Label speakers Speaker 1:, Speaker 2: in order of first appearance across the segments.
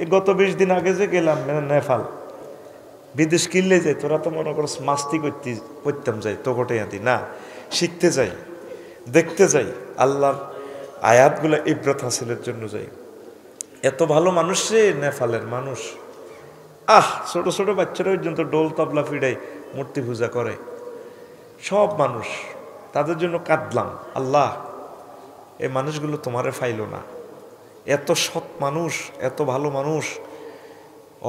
Speaker 1: এই গত 20 দিন আগে যে গেলাম নেপাল, বিদেশ কিনলে যাই, তোরা তো মনে করো মাস্তি করতাম যাই, তো গোটে আদি না, শিখতে যাই, দেখতে যাই, আল্লাহর আয়াতগুলো ইব্রত হাসিলের জন্য যাই। এত ভালো মানুষ রে নেপালের মানুষ, ছোট ছোট বাচ্চারা পর্যন্ত ডোল তবলা ফিডাই মূর্তি পূজা করে, সব মানুষ, তাদের জন্য কাঁদলাম। আল্লাহ, এই মানুষগুলো তোমারে ফাইল না, এত সৎ মানুষ, এত ভালো মানুষ,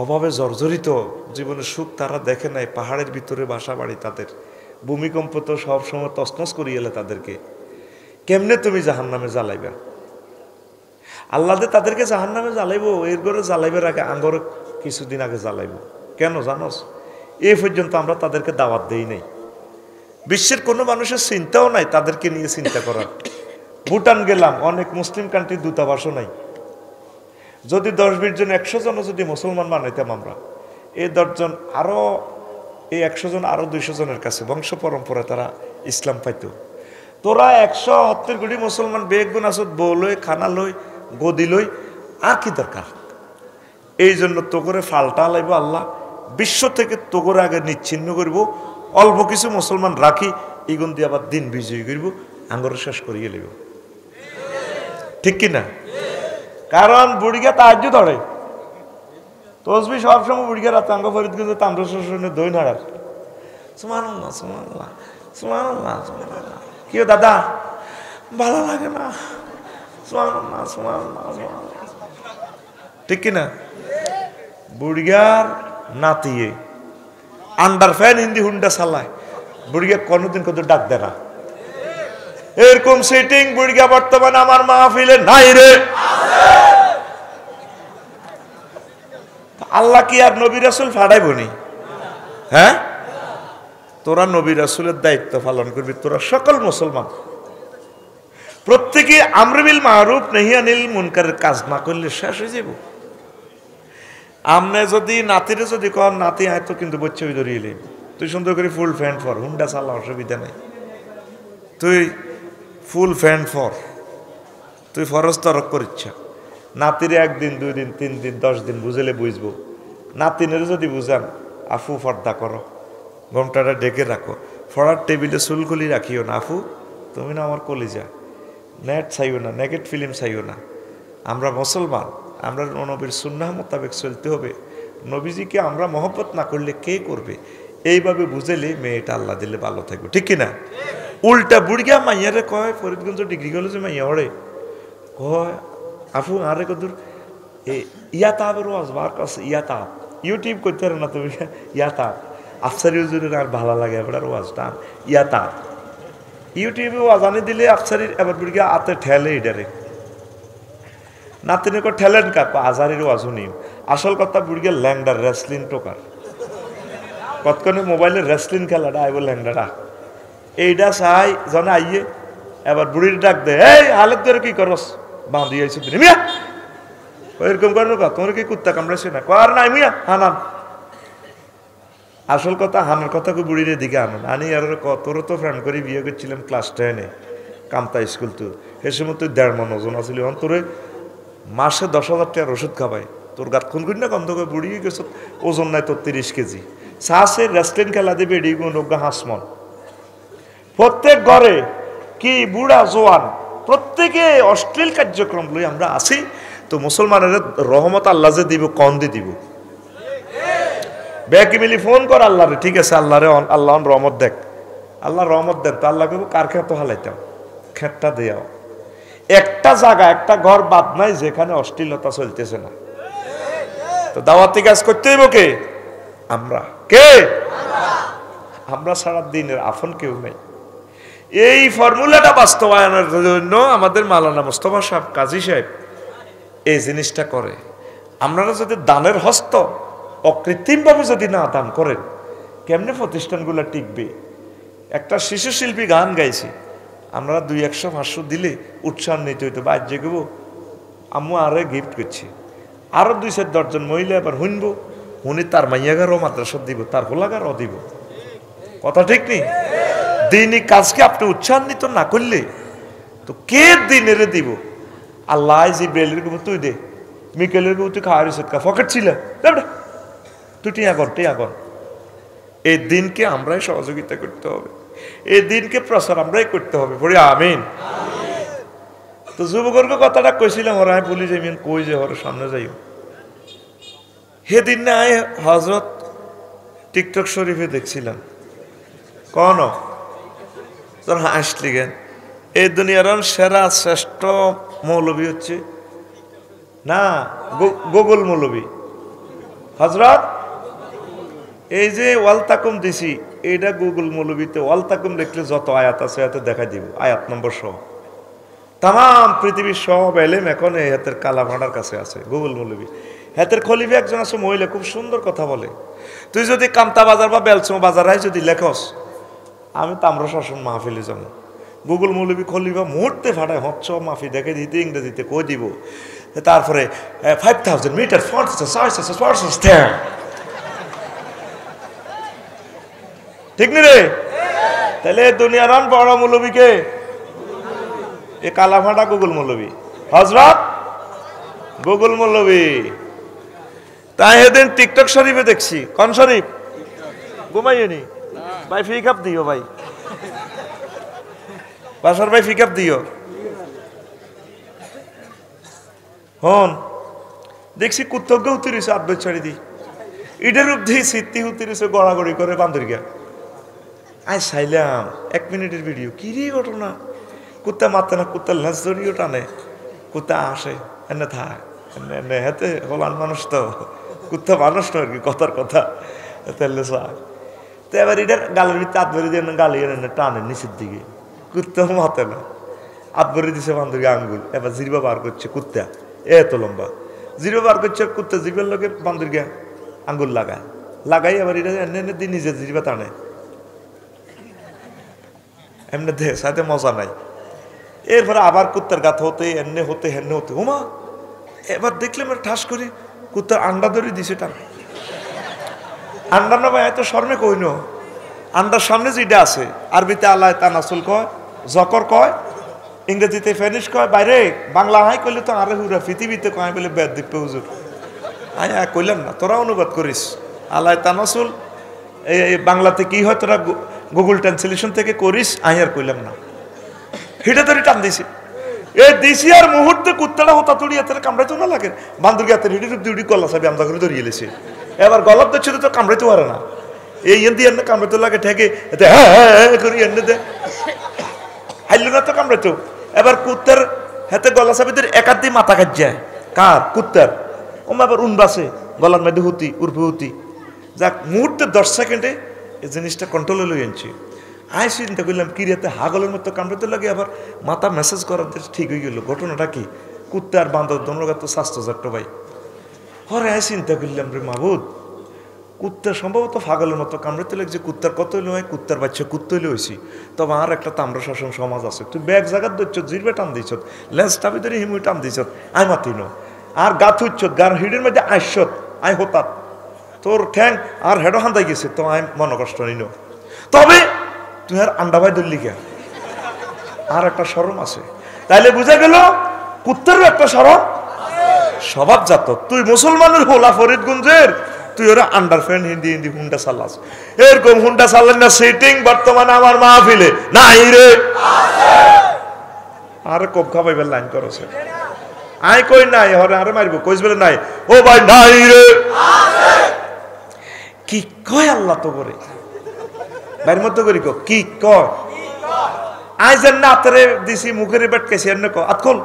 Speaker 1: অভাবে জর্জরিত, জীবনের সুখ তারা দেখে নাই, পাহাড়ের ভিতরে বাসা বাড়ি তাদের, ভূমিকম্প তো সবসময় তছনছ করিয়ে এলে তাদেরকে, কেমনে তুমি জাহান্নামে জ্বালাইবা? আল্লাহ তাদেরকে জাহান্নামে জ্বালাইবো, এর করে জ্বালাইবার আগে আঙ্গর কিছুদিন আগে জ্বালাইবো। কেন জানোস? এ পর্যন্ত আমরা তাদেরকে দাওয়াত দেই নাই, বিশ্বের কোনো মানুষের চিন্তাও নাই তাদেরকে নিয়ে চিন্তা করার। ভুটান গেলাম, অনেক মুসলিম কান্ট্রির দূতাবাসও নাই। যদি 10-20 জন 100 জন যদি মুসলমান বানাইতাম আমরা, এই 10 জন আরো, এই 100 জন আরো 200 জনের কাছে বংশ পরম্পরা তারা ইসলাম পাইতো। তোরা 170 কোটি মুসলমান বেগুন আসত, বউ লই, খানা লই, গদি লই, আর কি দরকার? এই জন্য তো করে ফাল্টা লাইব আল্লাহ, বিশ্ব থেকে তো করে আগে নিচ্ছিন্ন করব, অল্প কিছু মুসলমান রাখি, ইগুন দিয়ে আবার দিন বিজয়ী করব, আঙ্গর শেষ করিয়ে নেব। ঠিক কিনা? কারণ বুড়িগা তাহাজ্জুদ ধরে, তসবি সবসময় বুড়িগা রাত আঙ্গ ফরিদগঞ্জ তাম্র শোষণে দই নাড়ার, সুবহানাল্লাহ সুবহানাল্লাহ সুবহানাল্লাহ সুবহানাল্লাহ। কি দাদা ভালো লাগে না? সুবহানাল্লাহ সুবহানাল্লাহ সুবহানাল্লাহ। ঠিক কিনা? বুড়িগার নাতিয়ে আন্ডার ফ্যান হিন্দি হুন্ডা চালায়, বুড়িগা কোনোদিন কত ডাক দেয় না। এরকম সেটিং বুড়িগা বর্তমানে আমার মাহফিলে নাই রে। আল্লাহ কি আর নবী রাসূল ফাড়াইবনি? হ্যাঁ, তোরা নবী রাসূলের দায়িত্ব পালন করবি, তোরা সকল মুসলমান প্রত্যেকে আমর বিল মারুফ নাহি আনিল মুনকারের কাজ না করলে শেষ হয়ে যাব। আমনে যদি নাতিরে যদি কর, নাতি হয়তো কিন্তু বচ্চা ধরিয়ে এলি, তুই সুন্দর করে ফুল ফ্যান্ট ফর, হুন্ডা চালা, অসুবিধা নেই, তুই ফুল ফ্যান্ট ফর, তুই ফরজ তরক কর ইচ্ছা। নাতিরে 1 দিন 2 দিন 3 দিন 10 দিন বুঝলে বুঝবো। নাতিনের যদি বুঝান, আফু পর্দা করো, ঘোমটাটা ডেকে রাখো, ফড়ার টেবিলে চুলকুলি রাখিও না, আফু তুমি না আমার কলিজা, নেট চাইও না, নেগেট ফিল্ম চাইও না, আমরা মুসলমান, আমরা নবীর সুন্নাহ মোতাবেক চলতে হবে, নবীজিকে আমরা মহব্বত না করলে কে করবে? এইভাবে বুঝেলে মেয়েটা আল্লাহ দিলে ভালো থাকবে। ঠিক কিনা? উল্টা বুড়িয়া মাইয়ারে কয়, ফরিদগঞ্জ ডিগ্রি কলেজে মাইয়া ওরে কয়, আফু আরে কদুর ইয়াতাবের ওয়াজ বার কাছে, ইয়াতাব ইউটিউব করতে পারে না তুমি, ইয়াতাব আফসারি হুজুরের আর ভালো লাগে এবার ওয়াজটা, ইয়াতাব ইউটিউবে ওয়াজ আনি দিলে আফসারির, এবার বুড়িয়া আতে ঠেলে এটারে নাতিনে কো ঠেলেন কাপ আজারির ওয়াজ শুনিও। আসল কথা বুড়িয়া ল্যাংডার রেসলিন টোকার, কতক্ষণে মোবাইলের রেসলিন খেলাটা আইব ল্যাংডারা, এইটা চাই জানে আইয়ে, এবার বুড়ির ডাক দে, এই হালত ধরে কি করস, বাঁধিয়ে আইছো তুমি মিয়া, এরকম করেন কা, তোমার কি কুত্তা কামড়াইছে না? কর নাই মিয়া হানান। আসল কথা হানার কথা কো বুড়ির দিকে আনুন, আনি আর তোর তো ফ্রেন্ড করে বিয়ে করছিলাম ক্লাস 10-এ কামতা স্কুল, তো সে সময় তুই 1.5 মণ ওজন আসলে, অন্তরে মাসে 10,000 টাকার ওষুধ খাবাই, তোর গাত খুন করি না কম তোকে বুড়ি গেছ, ওজন নাই তোর 30 কেজি, সাহসে রেস্টলিং খেলা দেবে এডি গুণজ্ঞা হাসমন। প্রত্যেক ঘরে কি বুড়া জোয়ান প্রত্যেকে অশ্লীল কার্যক্রম লই আমরা আছি, তো মুসলমানের রহমত আল্লাহ যে দিব কন দিয়ে দিব, ব্যাকি মিলি ফোন কর আল্লাহরে, ঠিক আছে আল্লাহরে, আল্লাহ রহমত দেখ, আল্লাহ রহমত দেন, তো আল্লাহ কেবো কার খেত হালাইতাম, খেতটা দেয়াও। একটা জায়গা একটা ঘর বাদ নাই যেখানে অশ্লীলতা চলতেছে না, তো দাওয়াতি কাজ করতে হইব কে? আমরা। কে? আমরা সারা দিনের আফন কেউ নেই। এই ফর্মুলাটা বাস্তবায়নের জন্য আমাদের মাওলানা মোস্তফা সাহেব, কাজী সাহেব এই জিনিসটা করে। আপনারা যদি দানের হস্ত অকৃত্রিমভাবে যদি না দান করেন, কেমনে প্রতিষ্ঠানগুলো টিকবে? একটা শিশু শিল্পী গান গাইছে, আমরা 200-500 দিলে উৎসান্বিত হইতো, বা যে গেব আম্মু আরে গিফট করছি, আরো 2-4 জন মহিলা এবার শুনবো, উনি তার মাইয়াগারও মাদ্রাসা দিব, তার হোলাগারও দিব, কথা ঠিক নেই? দিনই কাজকে আপনি উৎসান্বিত না করলে তো কে দিনের দিব? আল্লাহ জিব্রাইলের কব তুই দে, মিকেলের তুই খাওয়ার কা ফকেট ছিল তুই টিয়া কর এই দিনকে আমরাই সহযোগিতা করতে হবে, এই দিনকে প্রচার আমরাই করতে হবে। পড়ি আমিন। তো যুবকর্গ কথাটা কইছিলাম, ওরা আমি বলি যে কই যে ওর সামনে যাইও সেদিন না হজরত টিকটক শরীফে দেখছিলাম কন তোর হাসলি গেন এই দুনিয়ার সেরা শ্রেষ্ঠ মৌলবী হচ্ছে না গুগল মৌলবী হজরত। এই যে ওয়াল তাকুম দিছি এইটা গুগল মৌলবীতে ওয়াল তাকুম দেখলে যত আয়াত আছে এত দেখা দিব, আয়াত নম্বর সহ তাম পৃথিবীর সব এলেম এখন এই হাতের কালা ভাঁড়ার কাছে আছে গুগল মৌলবী। হাতের খলিফা একজন আছে মহিলা, খুব সুন্দর কথা বলে। তুই যদি কামতা বাজার বা বেলসম বাজারায় যদি লেখস আমি তাম্র শাসন মাহফিলে যাব, গুগল মৌলবী খলিফা মুহূর্তে ফাটায় হচ্ছ মাফি দেখে দিতে ইংরেজিতে কই দিব। তারপরে 5000 মিটার ঠিক নি রে? তাহলে দুনিয়ার বড় মৌলবীকে এ কালা ফাটা গুগল মৌলবী হজরত গুগল মৌলবী। তাই এদিন টিকটক শরীফে দেখছি, কোন শরীফ ঘুমাইনি ভাই ফি কাপ দিও ভাই, বাসার ভাই ফি কাপ দিও। হন দেখছি কুত্তজ্ঞ উতিরিছে আব্বের ছাড়ি দি ইটের উদ্ধি সিদ্ধি উতিরিছে গড়াগড়ি করে বান্দর গিয়া। আই চাইলাম 1 মিনিটের ভিডিও, কি রে ঘটনা, কুত্তা মারতে না কুত্তার লেন্স ধরিও টানে, কুত্তা আসে এনে থাক এনে হেতে হলান মানুষ তো কুত্তা মানুষ তো আর কি কথার কথা তেলে চাক। তো এবার এটার গালের ভিতরে হাত ভরে দিয়ে গালি এনে টানে নিচের দিকে, কুত্তা মাতে না হাত ভরে দিছে বান্ধবী আঙ্গুল, এবার জিরবা বার করছে কুত্তা এত লম্বা জিরবা বার করছে কুত্তা জিরবার লোকের বান্ধবী গিয়া আঙ্গুল লাগাই এবার এটা এনে এনে দিয়ে নিজের জিরবা টানে এমনি দে সাথে মজা নাই। এরপরে আবার কুত্তার গাথ হতে এনে হতে হেনে হতে ওমা এবার দেখলাম ঠাস করি কুত্তার আন্ডা ধরে দিছে টান। আন্ডা না ভাই এত শর্মে কইন, আন্ডার সামনে যেটা আছে আরবিতে আল্লাহ তানাসুল কয়, জকর কয়, ইংরেজিতে ফেনিশ কয়, বাইরে বাংলা হাই কইলে তো আরে হুরা পৃথিবীতে কয় বলে বেদ দিপ্পে হুজুর। আয় কইলাম না, তোরা অনুবাদ করিস আল্লাহ তানাসুল এই বাংলাতে কি হয় তোরা গুগল ট্রান্সলেশন থেকে করিস, আয় আর কইলাম না। হিটা ধরে টান দিছে এই দিছি আর মুহূর্তে কুত্তাটা হতা তুড়ি এতে কামড়াইতে না লাগে বান্ধবী হাতের হিডি ডিউটি গলা সাবি আমদা করে ধরিয়ে লেছে। এবার গলার ধরছে তো কামড়াইতে পারে না, এই এন দিয়ে এনে কামড়াইতে লাগে ঠেকে এতে হ্যাঁ করি এনে দে হাইল না তো কামড়াইতো। এবার কুত্তার হাতে গলা সাবি ধরে একার দিয়ে মাথা কাট যায় কার কুত্তার, ওমা আবার উনবাসে গলার মধ্যে হুতি উর্ফে হুতি। যাক মুহূর্তে 10 সেকেন্ডে এই জিনিসটা কন্ট্রোলে লই আনছি। আয় চিন্তা করলাম কি রেতে হাগলের মতো কামড়াতে লাগে, আবার মাথা মেসেজ করার ঠিক হয়ে গেল। ঘটনাটা কি, কুত্তা আর বান্দর দমরগা তো স্বাস্থ্য যাট্ট ভাই হরে। আয় চিন্তা করলাম রে মাহবুদ, কুত্তা সম্ভবত ফাগলের মতো কামড়াতে লাগছে, কুত্তার কত হইলে হয়, কুত্তার বাচ্চা কুত্তা হইলে হয়েছি। তবে আর একটা তাম্র শাসন সমাজ আছে, তুই ব্যাগ জায়গার ধরছ জিরবে টান দিছ লেন্সটা ভিতরে হিমুই টান দিছ আয় মাতিন আর গা থুচ্ছ গার হিডের মধ্যে আইসত আয় হতাত তোর ঠ্যাং আর হেডো হান্দাই গেছে তো আয় মন কষ্ট নিন। তবে তুই আর আন্ডা ভাই ধরলি কে, আর একটা শরম আছে। তাইলে বুঝা গেল কুত্তারও একটা শরম স্বভাবজাত। তুই মুসলমানের হোলা ফরিদগঞ্জের, তুই ওরা আন্ডার ফ্যান হিন্দি হিন্দি হুন্ডা চালাস, এরকম হুন্ডা চালান না সিটিং বর্তমানে আমার মাহফিলে নাই রে। আর কোপ খাবাইবার লাইন করছে আই কই নাই হরে আরে মারিব কইস বলে নাই ও ভাই নাই রে কি কয় আল্লাহ তো করে বাইর মতো করি কি কয় আই যেন না আতরে দিছি মুখের বেটকেছি এমনি ক আতকল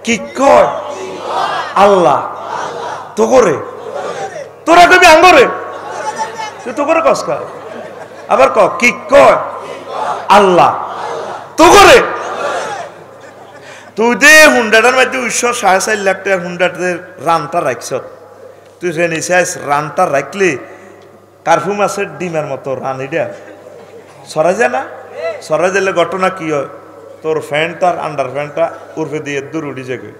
Speaker 1: কি কয় আল্লাহ তো করে তোরা কবি আঙ্গরে তুই তো করে কস কয় আবার ক কি কয় আল্লাহ তো করে। তুই দে হুন্ডাটার মধ্যে 4.5 লাখ টাকার হুন্ডাটার রানটা রাখছ, তুই রেনি চাইস রানটা রাখলে কার্ফু মাছের ডিমের মতো রান এটা সরা যায় না। সরা দিলে ঘটনা কি হয়, তোর ফ্যানটা আর আন্ডার ফ্যানটা উর্ফে দিয়ে দূর উঠি যাবে,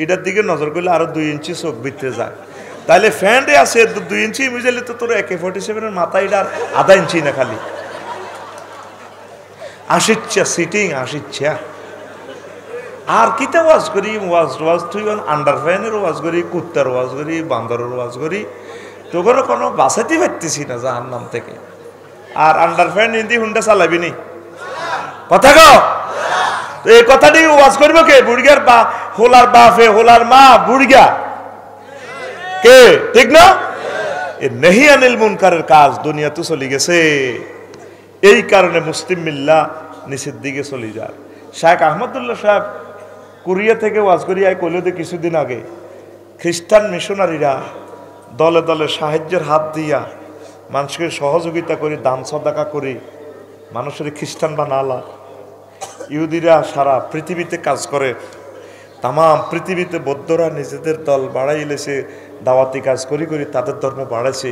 Speaker 1: এটার দিকে নজর করলে আরো 2 ইঞ্চি চোখ ভিতরে যায়। তাহলে ফ্যানটে আছে 2 ইঞ্চি বুঝালে তো তোর AK-47 মাথা এটা আধা ইঞ্চি না খালি আসিচ্ছা সিটিং আসিচ্ছা আর কিতা ওয়াজ করি, ওয়াজ তুই আন্ডার ফ্যানের ওয়াজ করি, কুত্তার ওয়াজ করি, বান্দরের ওয়াজ করি, তোর কোনো বাঁচাতে পারতেছি না জাহান্নাম থেকে। আর আন্ডার ফ্যান হিন্দি হুন্ডা চালাবি নি, কথা কও। তো এই কথাটি ওয়াজ করবো কে? বুড়িগার বা হোলার বাপে, হোলার মা বুড়িগা কে, ঠিক না? এ নেহি আনিল মুনকারের কাজ দুনিয়াতে চলে গেছে। এই কারণে মুসলিম মিল্লা নিচের দিকে চলে যায়। শায়েখ আহমদুল্লাহ সাহেব কোরিয়া থেকে ওয়াজ করিয়া কইলে কিছুদিন আগে খ্রিস্টান মিশনারিরা দলে দলে সাহায্যের হাত দিয়া মানুষকে সহযোগিতা করে, দান সদাকা করে মানুষের খ্রিস্টান বানালা। ইহুদিরা সারা পৃথিবীতে কাজ করে, তাম পৃথিবীতে বৌদ্ধরা নিজেদের দল বাড়াইলেছে, দাওয়াতি কাজ করি করি তাদের ধর্ম বাড়াইছে।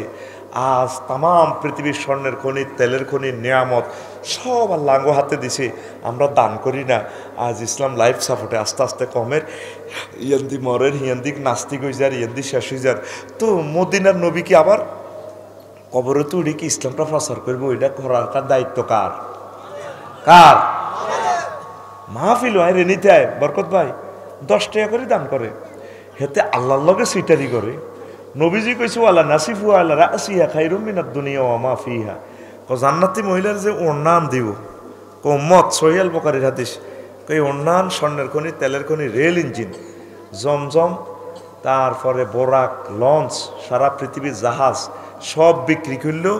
Speaker 1: আজ তাম পৃথিবীর স্বর্ণের খনি, তেলের খনি, নিয়ামত সব আল্লাহ হাতে দিছে, আমরা দান করি না। আজ ইসলাম লাইফ সাপোর্টে আস্তে আস্তে কমের, ইয়ান্দি মরের, হিয়ান্দিক নাস্তিক হয়ে যার, ইয়ান্দি শেষ হয়ে যার। তো মদিনার নবী কি আবার কবরে তো উঠে কি ইসলামটা প্রচার করবো? এটা করার তার দায়িত্ব কার? কার? মাহফিল হয় রেনিতে আয় বরকত ভাই 10 টাকা করে দান করে, হেতে আল্লাহর লগে সিটারি করে। নবীজি কইছে ওয়ালা নাসিফু আলা রাসিহা খায়রুম মিনাদ দুনিয়া ওয়া মা ফিহা। জান্নাতি মহিলার যে ওড়নান দিব উম্মত, সহিহ আল বুখারীর হাদিস, কই ওড়নান স্বর্ণের খনি, তেলের খনি, রেল ইঞ্জিন, জমজম, তারপরে বোরাক, লঞ্চ, সারা পৃথিবীর জাহাজ সব বিক্রি করলেও,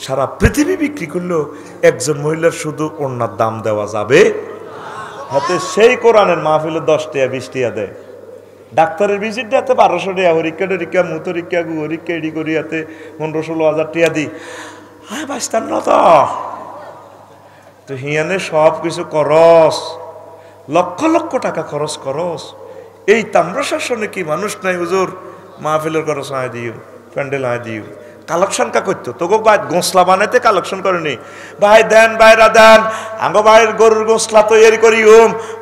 Speaker 1: সারা পৃথিবী বিক্রি করলেও একজন মহিলার শুধু ওড়নার দাম দেওয়া যাবে হাতে। সেই কোরআনের মাহফিলে 10 টাকা 20 টাকা দেয়। ডাক্তারের ভিজিট হাতে 1200 টাকা, হরিকা টরিকা, মুতরিকা, গুহরিকা এডি করি হাতে 15-16 হাজার টাকা দিই। হ্যাঁ বাঁচতাম না তো হিয়ানে সব কিছু করস, লক্ষ লক্ষ টাকা খরচ করস। এই তাম্র শাসনে কি মানুষ নাই হুজুর? মাহফিলের খরচ আয় দিও, প্যান্ডেল আয় দিও, কালেকশন কা করতো তোকে ভাই গোসলা বানাইতে কালেকশন করেনি। ভাই দেন, ভাইরা দেন, আঙ্গো ভাইয়ের গরুর গোসলা তৈরি করি,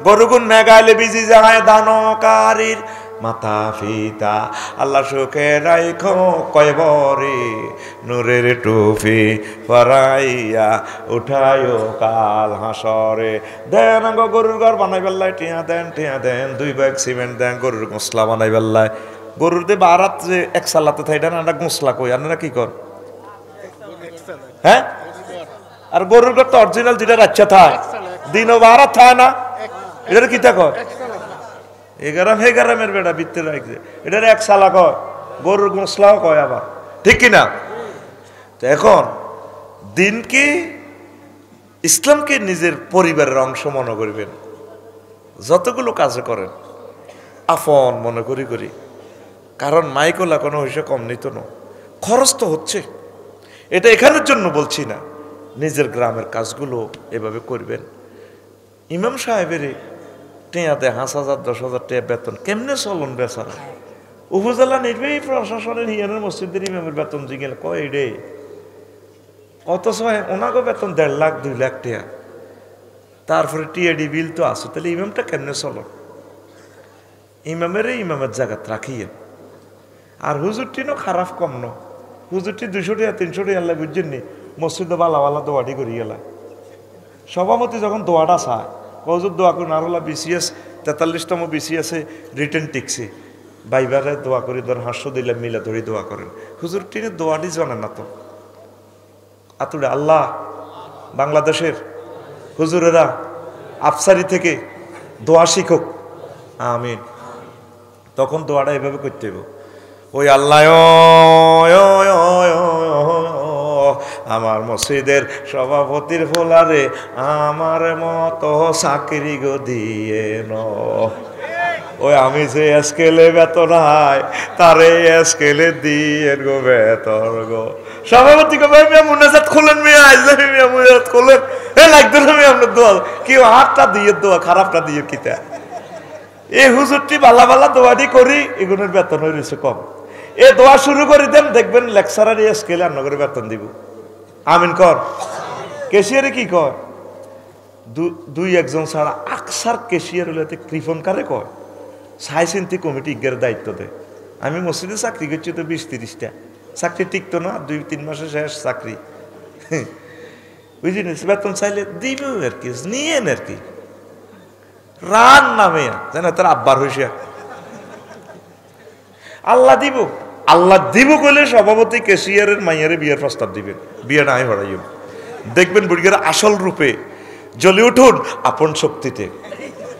Speaker 1: গরুগুন মেঘাইলে বিজি যায় দানকারীর মাতা পিতা আল্লাহ সুখে রাইখো কয়বরে, নূরের টুপি পরাইয়া উঠায়ো কাল হাসরে। দেন আঙ্গো গরুর ঘর বানাই বেল্লাই, টিয়া দেন, টিয়া দেন, 2 ব্যাগ সিমেন্ট দেন, গরুর গোসলা বানাই বেল্লাই। গরুর দিয়ে বারাত যে এক সালাতে থাইটা না, গোসলা কই আপনারা কি কর? হ্যাঁ, আর গরুর ঘর তো অরিজিনাল যেটা রাচ্চা থায়, দিনও বারাত থায় না, এটা কি থাক 11 বেড়া বৃত্তে রাখছে, এটার এক সালা কয়, গরুর গোসলাও কয় আবার, ঠিক কিনা? তো এখন দিনকে, ইসলামকে নিজের পরিবারের অংশ মনে করবেন, যতগুলো কাজে করেন আপন মনে করি করি। কারণ মাইকোলা কোনো হইসে কম নিত না, খরচ তো হচ্ছে। এটা এখানের জন্য বলছি না, নিজের গ্রামের কাজগুলো এভাবে করবেন। ইমাম সাহেবের টেয়া দেয় 5,000 10,000 টাকা বেতন, কেমনে চলন বেচারা? উপজেলা নির্বাহী প্রশাসনের হিয়ানের মসজিদের ইমামের বেতন জিগেল কয় রে, অথচ ওনাকে বেতন 1.5 লাখ 2 লাখ টাকা, তারপরে টিএডি বিল তো আছে, তাহলে ইমামটা কেমনে চল? ইমামের জায়গাত রাখিয়েন। আর হুজুরটিনও খারাপ কম ন, হুজুরটি 200 টাকা 300 টাকা আল্লাহ বুঝছেন নি, মসজিদে বালা দোয়াটি করি গেলা। সভাপতি যখন দোয়াটা চায়, কজুর দোয়া করুন, আর হলো BCS 43তম BCS-এ রিটেন টিকছে, বাইবারে দোয়া করি, ধর 500 দিলে মিলে ধরি দোয়া করেন। হুজুরটিনে দোয়াটি জানে না তো, আতুরে আল্লাহ বাংলাদেশের হুজুরেরা আফসারি থেকে দোয়া শিখুক, আমিন। তখন দোয়াটা এভাবে করতে হবে, ওই আল্লাহ আমার মসজিদের সভাপতির ফোলারে আমার মতো চাকরি গো দিয়ে ন, ওই আমি যে স্কেলে বেতন হয় তারে স্কেলে দিয়ে গো বেতন গো। সভাপতি গো ভাই মিয়া মুনাজাত খোলেন, মিয়া আইজলামি মিয়া মুনাজাত খোলেন, লাগতো না মিয়া আপনার দোয়া, কেউ হাতটা দিয়ে দোয়া, খারাপটা দিয়ে কিতা। এই হুজুরটি বালা দোয়াটি করি, এগুলোর বেতন হয়েছে কম। এ দোয়া শুরু করে দেন, দেখবেন লেকচারার স্কেলে আর নগরে বেতন দিব, আমিন কর। কেশিয়ারে কি কয়, 2-1 ছাড়া আকসার কেশিয়ার হলে কৃপন কারে কয়, সাই চিন্তি কমিটি ইজ্ঞের দায়িত্ব দেয়। আমি মসজিদে চাকরি করছি তো 20-30টা, চাকরি টিকতো না, 2-3 মাসে শেষ চাকরি, বুঝলি? বেতন চাইলে দিব আর কি, নিয়েন আর কি। রান নামে জানা তার আব্বার হইসা আল্লাহ দিব, আল্লাহ দিব কইলে সভাপতি কেশিয়ারের মাইয়ারে বিয়ের প্রস্তাব দিবেন, বিয়ে নাই হরাইব। দেখবেন বুড়িগের আসল রূপে জ্বলে উঠুন আপন শক্তিতে।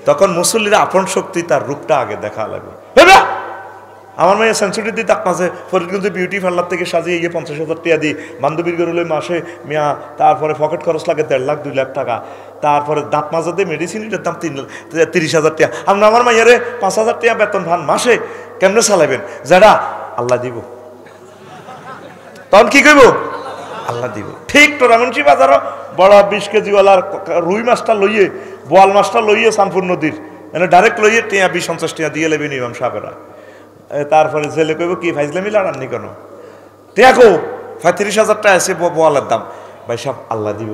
Speaker 1: তখন মুসল্লিরা আপন শক্তি তার রূপটা আগে দেখা লাগবে। আমার মেয়ে সেঞ্চুরি দিই তাক মাঝে ফরিদগঞ্জে বিউটি পার্লার থেকে সাজিয়ে গিয়ে 50,000 টাকা দিই, বান্ধবীর গরুলে মাসে মিয়া, তারপরে পকেট খরচ লাগে 1.5 লাখ 2 লাখ টাকা, তারপরে দাঁত মাজাতে মেডিসিনের দাম 30,000 টাকা। আপনি আমার মাইয়ারে 5,000 টাকা বেতন ভান মাসে কেমনে চালাবেন? যারা আল্লাহ দিব, তখন কি করব? আল্লাহ দিব। ঠিক টোরামুন্সি বাজারও বড় 20 কেজিওয়ালার রুই মাছটা লইয়ে, বোয়াল মাছটা লইয়ে সানপুর নদীর মানে ডাইরেক্ট লইয়ে 20-50 টাকা দিয়ে লেবেন ইমাম সাহেবেরা। তারপরে জেলে কইব কি ফাইজলামি লাড়াননি কেন? দেখো 35,000 টাকা আছে বোয়ালের দাম। ভাই সাহেব আল্লাহ দিব।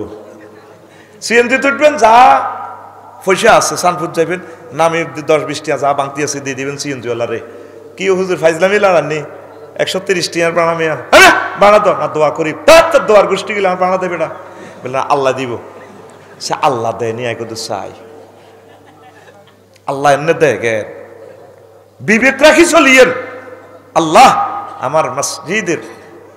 Speaker 1: সিএনজি তুটবেন, যা পয়সা আছে সানপুর যাইবেন, নামে 10-20 টাকা যা বাংতি আছে দিয়ে দিবেন সিএনজিওয়ালারে। কি হুজুর ফাইজলামি লাড়াননি? 130 টাকার বানা মেয়া, হ্যাঁ বানা তো না, দোয়া করি তার দোয়ার গোষ্ঠী গেলে আমার বানা দেবে না। বলে না আল্লাহ দিব। সে আল্লাহ দেয়নি এক চাই, আল্লাহ এমনি দেয় গে। বিবেক রাখি চলিয়েন। আল্লাহ আমার মসজিদের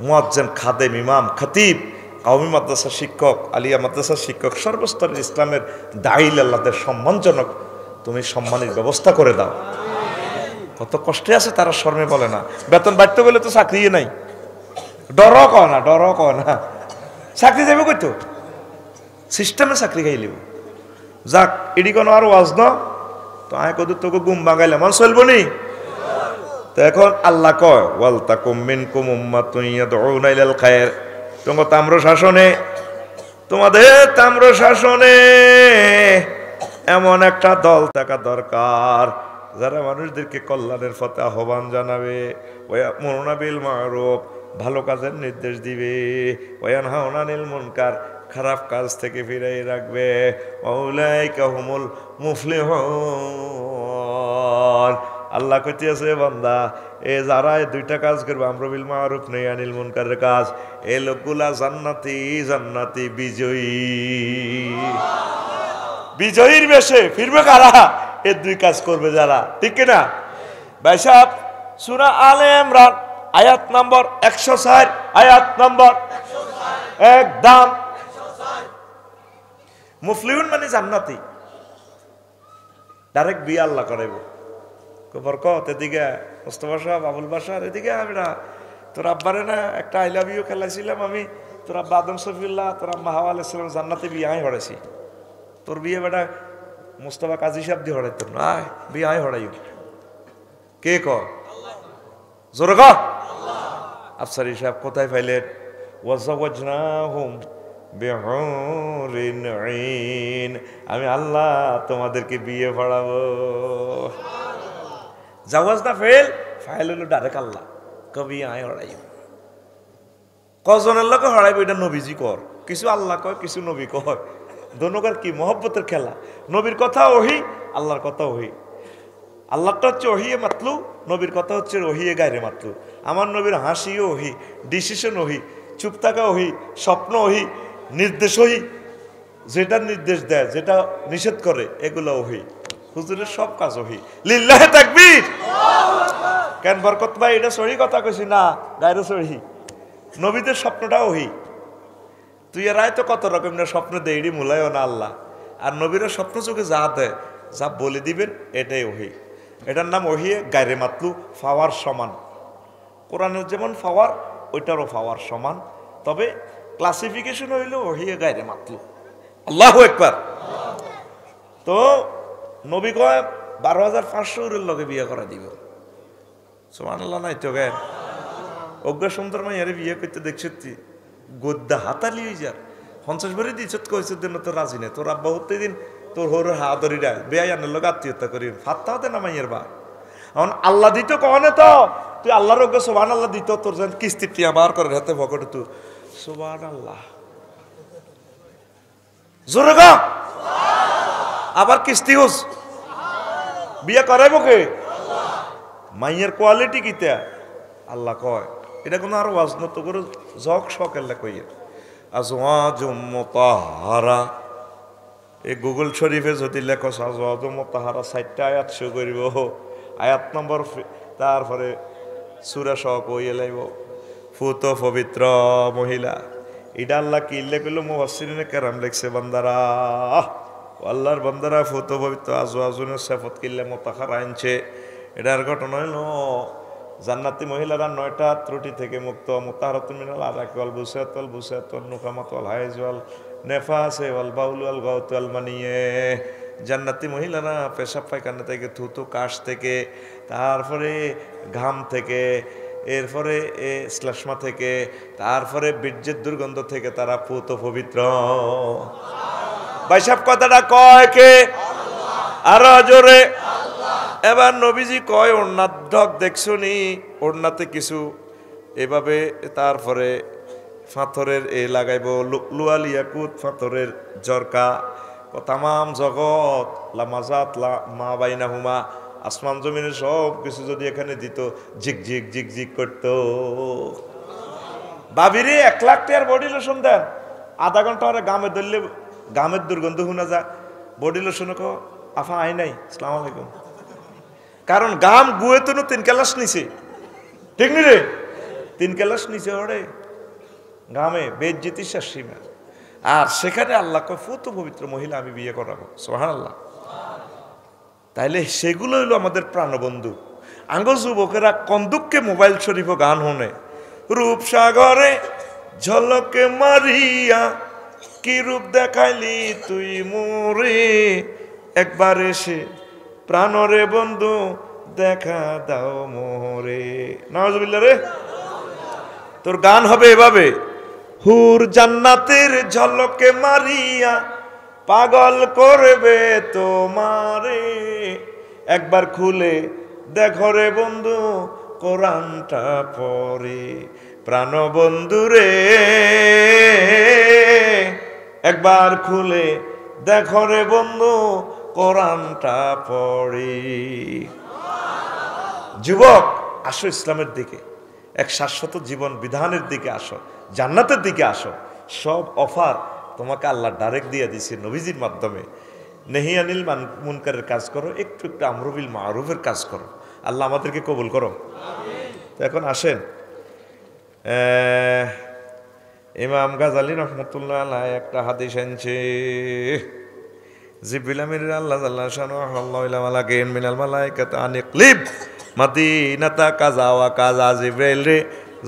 Speaker 1: মুয়াজ্জিন, খাদেম, ইমাম, খতিব, কওমি মাদ্রাসার শিক্ষক, আলিয়া মাদ্রাসার শিক্ষক, সর্বস্তরের ইসলামের দাইল আল্লাহদের সম্মানজনক তুমি সম্মানের ব্যবস্থা করে দাও। কত কষ্টে আছে তারা, শর্মে বলে না। বেতন বাড়তে গেলে তো চাকরি নাই, ডর কয় না, ডর কয় না, চাকরি যাবে কইতো সিস্টেমে চাকরি খাইলিব। যাক এডি কোনো আর ওয়াজ ন তো আয় কত তোকে গুম বাগাইলাম আর চলবো নি। তো এখন আল্লাহ কয় ওয়াল তাকুম মিনকুম উম্মাতুন ইয়াদউনা ইলাল খায়র। তোমার তাম্র শাসনে, তোমাদের তাম্র শাসনে এমন একটা দল থাকা দরকার যারা মানুষদেরকে কল্যাণের পথে আহ্বান জানাবে, ওয়ায়ামুরুনা বিল মারুফ, ভালো কাজের নির্দেশ দিবে, ওয়ায়ানহাউনা আনিল মুনকার, খারাপ কাজ থেকে ফিরাই রাখবে, ওয়াউলাইকা হুমুল মুফলিহুন। আল্লাহ কইতে আছে বান্দা এ যারা এই দুইটা কাজ করবে, আমরু বিল মারুফ নাহি আনিল মুনকারের কাজ, এই লোকগুলা জান্নাতি, জান্নাতি বিজয়ী। বিজয়ীর বেশে ফিরবে কারা? এই দুই কাজ করবে যারা, ঠিক না ভাই সাহেব? সূরা আলে ইমরান আয়াত নম্বর 104, আয়াত নম্বর একদম মুফলিহুন মানে জান্নাতি। ডাইরেক্ট বিয়ে আল্লাহ করাইব। বরকত এদিকে মোস্তফা সাহেব, আবুল বাসার এদিকে, আমরা তোর আব্বারে না একটা আই লাভ ইউ খেলাইছিলাম আমি, তোর আব্বা আদম শফিউল্লাহ, তোর আম্মা হাওয়া আলাইহিস সালাম জান্নাতে বিয়ে আই হড়াইছি। তোর বিয়ে বেটা মোস্তফা কাজী সাহেব দিয়ে হড়াইত না, বিয়ে আই হড়াইও। কে ক জোরে ক আফসারি সাহেব কোথায় পাইলেন? ওয়াজাওয়াজনাহুম বিহুরিন আইন, আমি আল্লাহ তোমাদেরকে বিয়ে পড়াবো। জাওয়াজ না ফেল, ফাইল হলো ডাইরেক্ট আল্লাহ কবি আয় হড়াইব। কজনের লোক হড়াইব এটা নবীজি কর, কিছু আল্লাহ কয়, কিছু নবী কয়। দোনোকার কি মহব্বতের খেলা। নবীর কথা ওহি, আল্লাহর কথা ওহি। আল্লাহটা হচ্ছে ওহিয়ে মাতলু, নবীর কথা হচ্ছে ওহিয়ে গায়রে মাতলু। আমার নবীর হাসিও ওহি, ডিসিশন ওহি, চুপ থাকা ওহি, স্বপ্ন ওহি, নির্দেশ ওহি, যেটা নির্দেশ দেয়, যেটা নিষেধ করে এগুলো ওহি। হুজুরের সব কাজ ওহি। লিল্লাহে তাকবীর। কেন বরকত ভাই এটা সহি কথা কইছি না, গায়রে সহি। নবীদের স্বপ্নটা ওহি। তুই এরাই তো কত রকমের স্বপ্ন দেয়নি মুলায়ও না আল্লাহ। আর নবীরা স্বপ্ন চোখে যা দেয়, যা বলে দিবেন এটাই ওহি। এটার নাম ওহিয়ে গায়রে মাতলু, ফাওয়ার সমান। কোরআনের যেমন ফাওয়ার, ওইটারও ফাওয়ার সমান, তবে ক্লাসিফিকেশন হইল ওহিয়ে গায়রে মাতলু। আল্লাহু আকবার। তো নবী কয় 12,500 লগে বিয়ে করা দিব। সুবহানাল্লাহ নাই তো জ্ঞান। অজ্ঞ সুন্দর মাইয়ারে বিয়ে করতে দেখছি গদ্দা হাতালি হয়ে যার 50 ভরি দিচ্ছ কইছে দিন তো রাজি নেই। তোর আব্বা হতে দিন তোর হর হা ধরিরা বেয়াই আনের লোক আত্মীয়তা করি ফাত্তা হতে না মাইয়ের বা। এখন আল্লাহ দিত কনে তো তুই আল্লাহর অজ্ঞ সুবহানাল্লাহ দিত, তোর যেন কিস্তি টিয়া বার করে হাতে ভকটে তুই সুবহানাল্লাহ জোরে গা। আবার কিস্তি হোস বিয়ে করাইব কে? মাইয়ের কোয়ালিটি কিতা আল্লাহ কয়। এটা কোনো আর ওয়াজ নত করে জক শখ আল্লাহ কইয়ে আজওয়াজুম মুতাহহারা এই গুগল শরীফে যদি লেখো সাজওয়াজু মুতাহারা 4টা আয়াত শো করিব আয়াত নম্বর তারপরে সূরা সহ কইয়ে লাইব ফুত পবিত্র মহিলা এটা আল্লাহ কি লেখলো মুফাসসিরিনে কেরাম লেখছে বান্দারা আল্লাহর বান্দারা ফুত পবিত্র আজওয়াজুনের সিফাত কিল্লে মুতাহারা আনছে এটার ঘটনা হলো জান্নাতি মহিলারা 9টা ত্রুটি থেকে মুক্ত মুতাহারাতুন মিনাল আরাকি ওয়াল বুসাত ওয়াল নুকামাত ওয়াল হাইজ ওয়াল নেফাস ওয়াল বাউল ওয়াল গাউত ওয়াল মানিয়ে জান্নাতি মহিলারা পেশাব পায়খানা থেকে থুতু কাশ থেকে তারপরে ঘাম থেকে এরপরে শ্লেষ্মা থেকে তারপরে বীর্যের দুর্গন্ধ থেকে তারা পুত পবিত্র বাইসাব কথাটা কয় কে আরো জোরে এবার নবীজি কয় ওড়নার ঢক দেখছনি ওড়নাতে কিছু এভাবে তারপরে পাথরের লাগাইব লুকলুয়াল ইয়াকুত পাথরের জরকা তামাম জগৎ লামাজাত মা বাইনাহুমা আসমান জমিনের সব কিছু যদি এখানে দিত ঝিক করতো বাবিরে 1 লাখ টাকার বডি লোশন দেন আধা ঘন্টা পরে গামে ধরলে গামের দুর্গন্ধ শোনা যায় body lotion co Apa I নাই আসসালামু আলাইকুম কারণ গাম গুয়ে তো 3 ক্লাস নিছে ঠিক নি রে 3 ক্লাস নিছে ওরে গামে বেজ্জতি শাসীমা আর সেখানে আল্লাহ কয় ফুত পবিত্র মহিলা আমি বিয়ে করাবো সুবহানাল্লাহ তাইলে সেগুলো হইলো আমাদের প্রাণবন্ধু আঙ্গ যুবকেরা কন্দুককে মোবাইল শরীফ গান হনে রূপসাগরে ঝলকে মারিয়া কি রূপ দেখাইলি তুই মোরে একবার এসে প্রাণরে বন্ধু দেখা দাও মোরে নাউজুবিল্লাহ রে তোর গান হবে এভাবে হুর জান্নাতের ঝলকে মারিয়া পাগল করবে তোমারে একবার খুলে দেখো রে বন্ধু কোরআনটা পড়ে প্রাণ বন্ধু রে একবার খুলে দেখো রে বন্ধু কোরআনটা পড়ে যুবক আসো ইসলামের দিকে এক শাশ্বত জীবন বিধানের দিকে আসো জান্নাতের দিকে আসো সব অফার তোমাকে আল্লাহ ডাইরেক্ট দিয়ে দিছে নবীজির মাধ্যমে নেহিয়ানিল মুনকারের কাজ করো একটু আমরু বিল মারুফের কাজ করো আল্লাহ আমাদেরকে কবুল করো তো এখন আসেন ইমাম গাজালি রহমতুল্লাহ আলাইহি একটা হাদিস আনছে জিবরিল আমির আল্লাহ জাল্লা শানহু আল্লাহু মালাকাইন মিনাল মালাইকাতি আনিকলিব মদিনাতা কাজা ওয়া কাজা জিবরাইল রে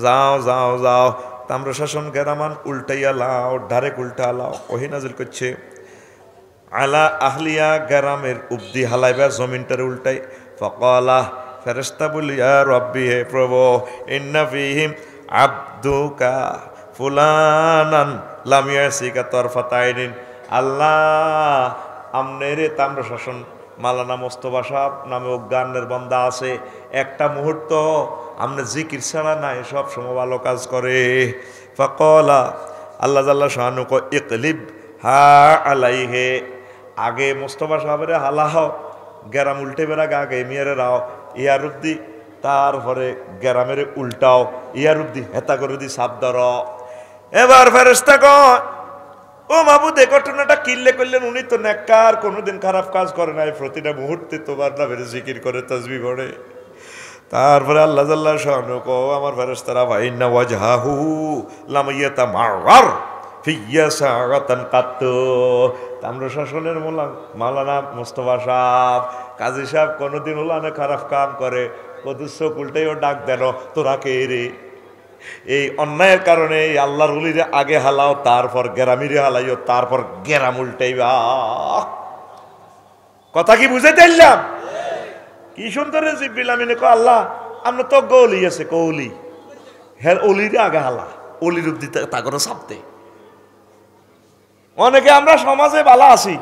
Speaker 1: যাও তাম্র শাসন গেরামান উল্টাইয়া লাও ডাইরেক্ট উল্টা লাও ওহী নাজিল করছে আলা আহলিয়া গেরামের উবদি হালাইবা জমিনটারে উল্টাই ফাকালা ফেরেশতা বলি ইয়া রাব্বি হে প্রভু ইন্না ফীহিম আবদুকা ফুলানান লাম ইয়াসিকা তরফাতাইনিন আল্লাহ আমনেরে তাম্র শাসন মালানা মোস্তফা সাহেব নামে অজ্ঞানের বান্দা আছে একটা মুহূর্ত আমনে জিকির ছাড়া নাই সব সময় ভালো কাজ করে ফাকালা আল্লাহ জাল্লা শানু কো ইকলিব হা আলাইহে আগে মোস্তফা সাহেবের হালাও গেরাম উল্টে বেড়া আগে মিয়ারে রাও ইয়ারুদ্দি তারপরে গেরামের উল্টাও ইয়ারুদ্দি হেতা করে দি সাপ ধর এবার ফেরেশতা কয় ও মাবুদ এই ঘটনাটা কিল্লে করলেন উনি তো নেককার কোনোদিন খারাপ কাজ করে নাই প্রতিটা মুহূর্তে তোমার নামের জিকির করে তাসবিহ পড়ে তারপরে আল্লাহ জাল্লা শানু কো আমার ফেরেশতারা ভাইন্না ওয়াজহাহু লাম ইয়াতামার ফিয়া সাগাতান কাত্তু তাম্র শাসনের মাওলানা মুস্তফা সাহেব কাজী সাহেব কোনোদিন ওলানে খারাপ কাম করে কদুস উল্টাইও ডাক দেন তোরা কে রে এই অন্যায়ের কারণে এই আল্লাহর ওলিরে আগে হালাও তারপর গেরামিরে হালাইও তারপর গেরাম উল্টাইবা কথা কি বুঝাইতে পারলাম কি সুন্দর জিবরিল আমিন কো আল্লাহ আমরা তো গলি আছে কৌলি হ্যাঁ অলিরে আগে হালা অলির উদ্দি তাগরে সাপতে অনেকে আমরা সমাজে বালা আছি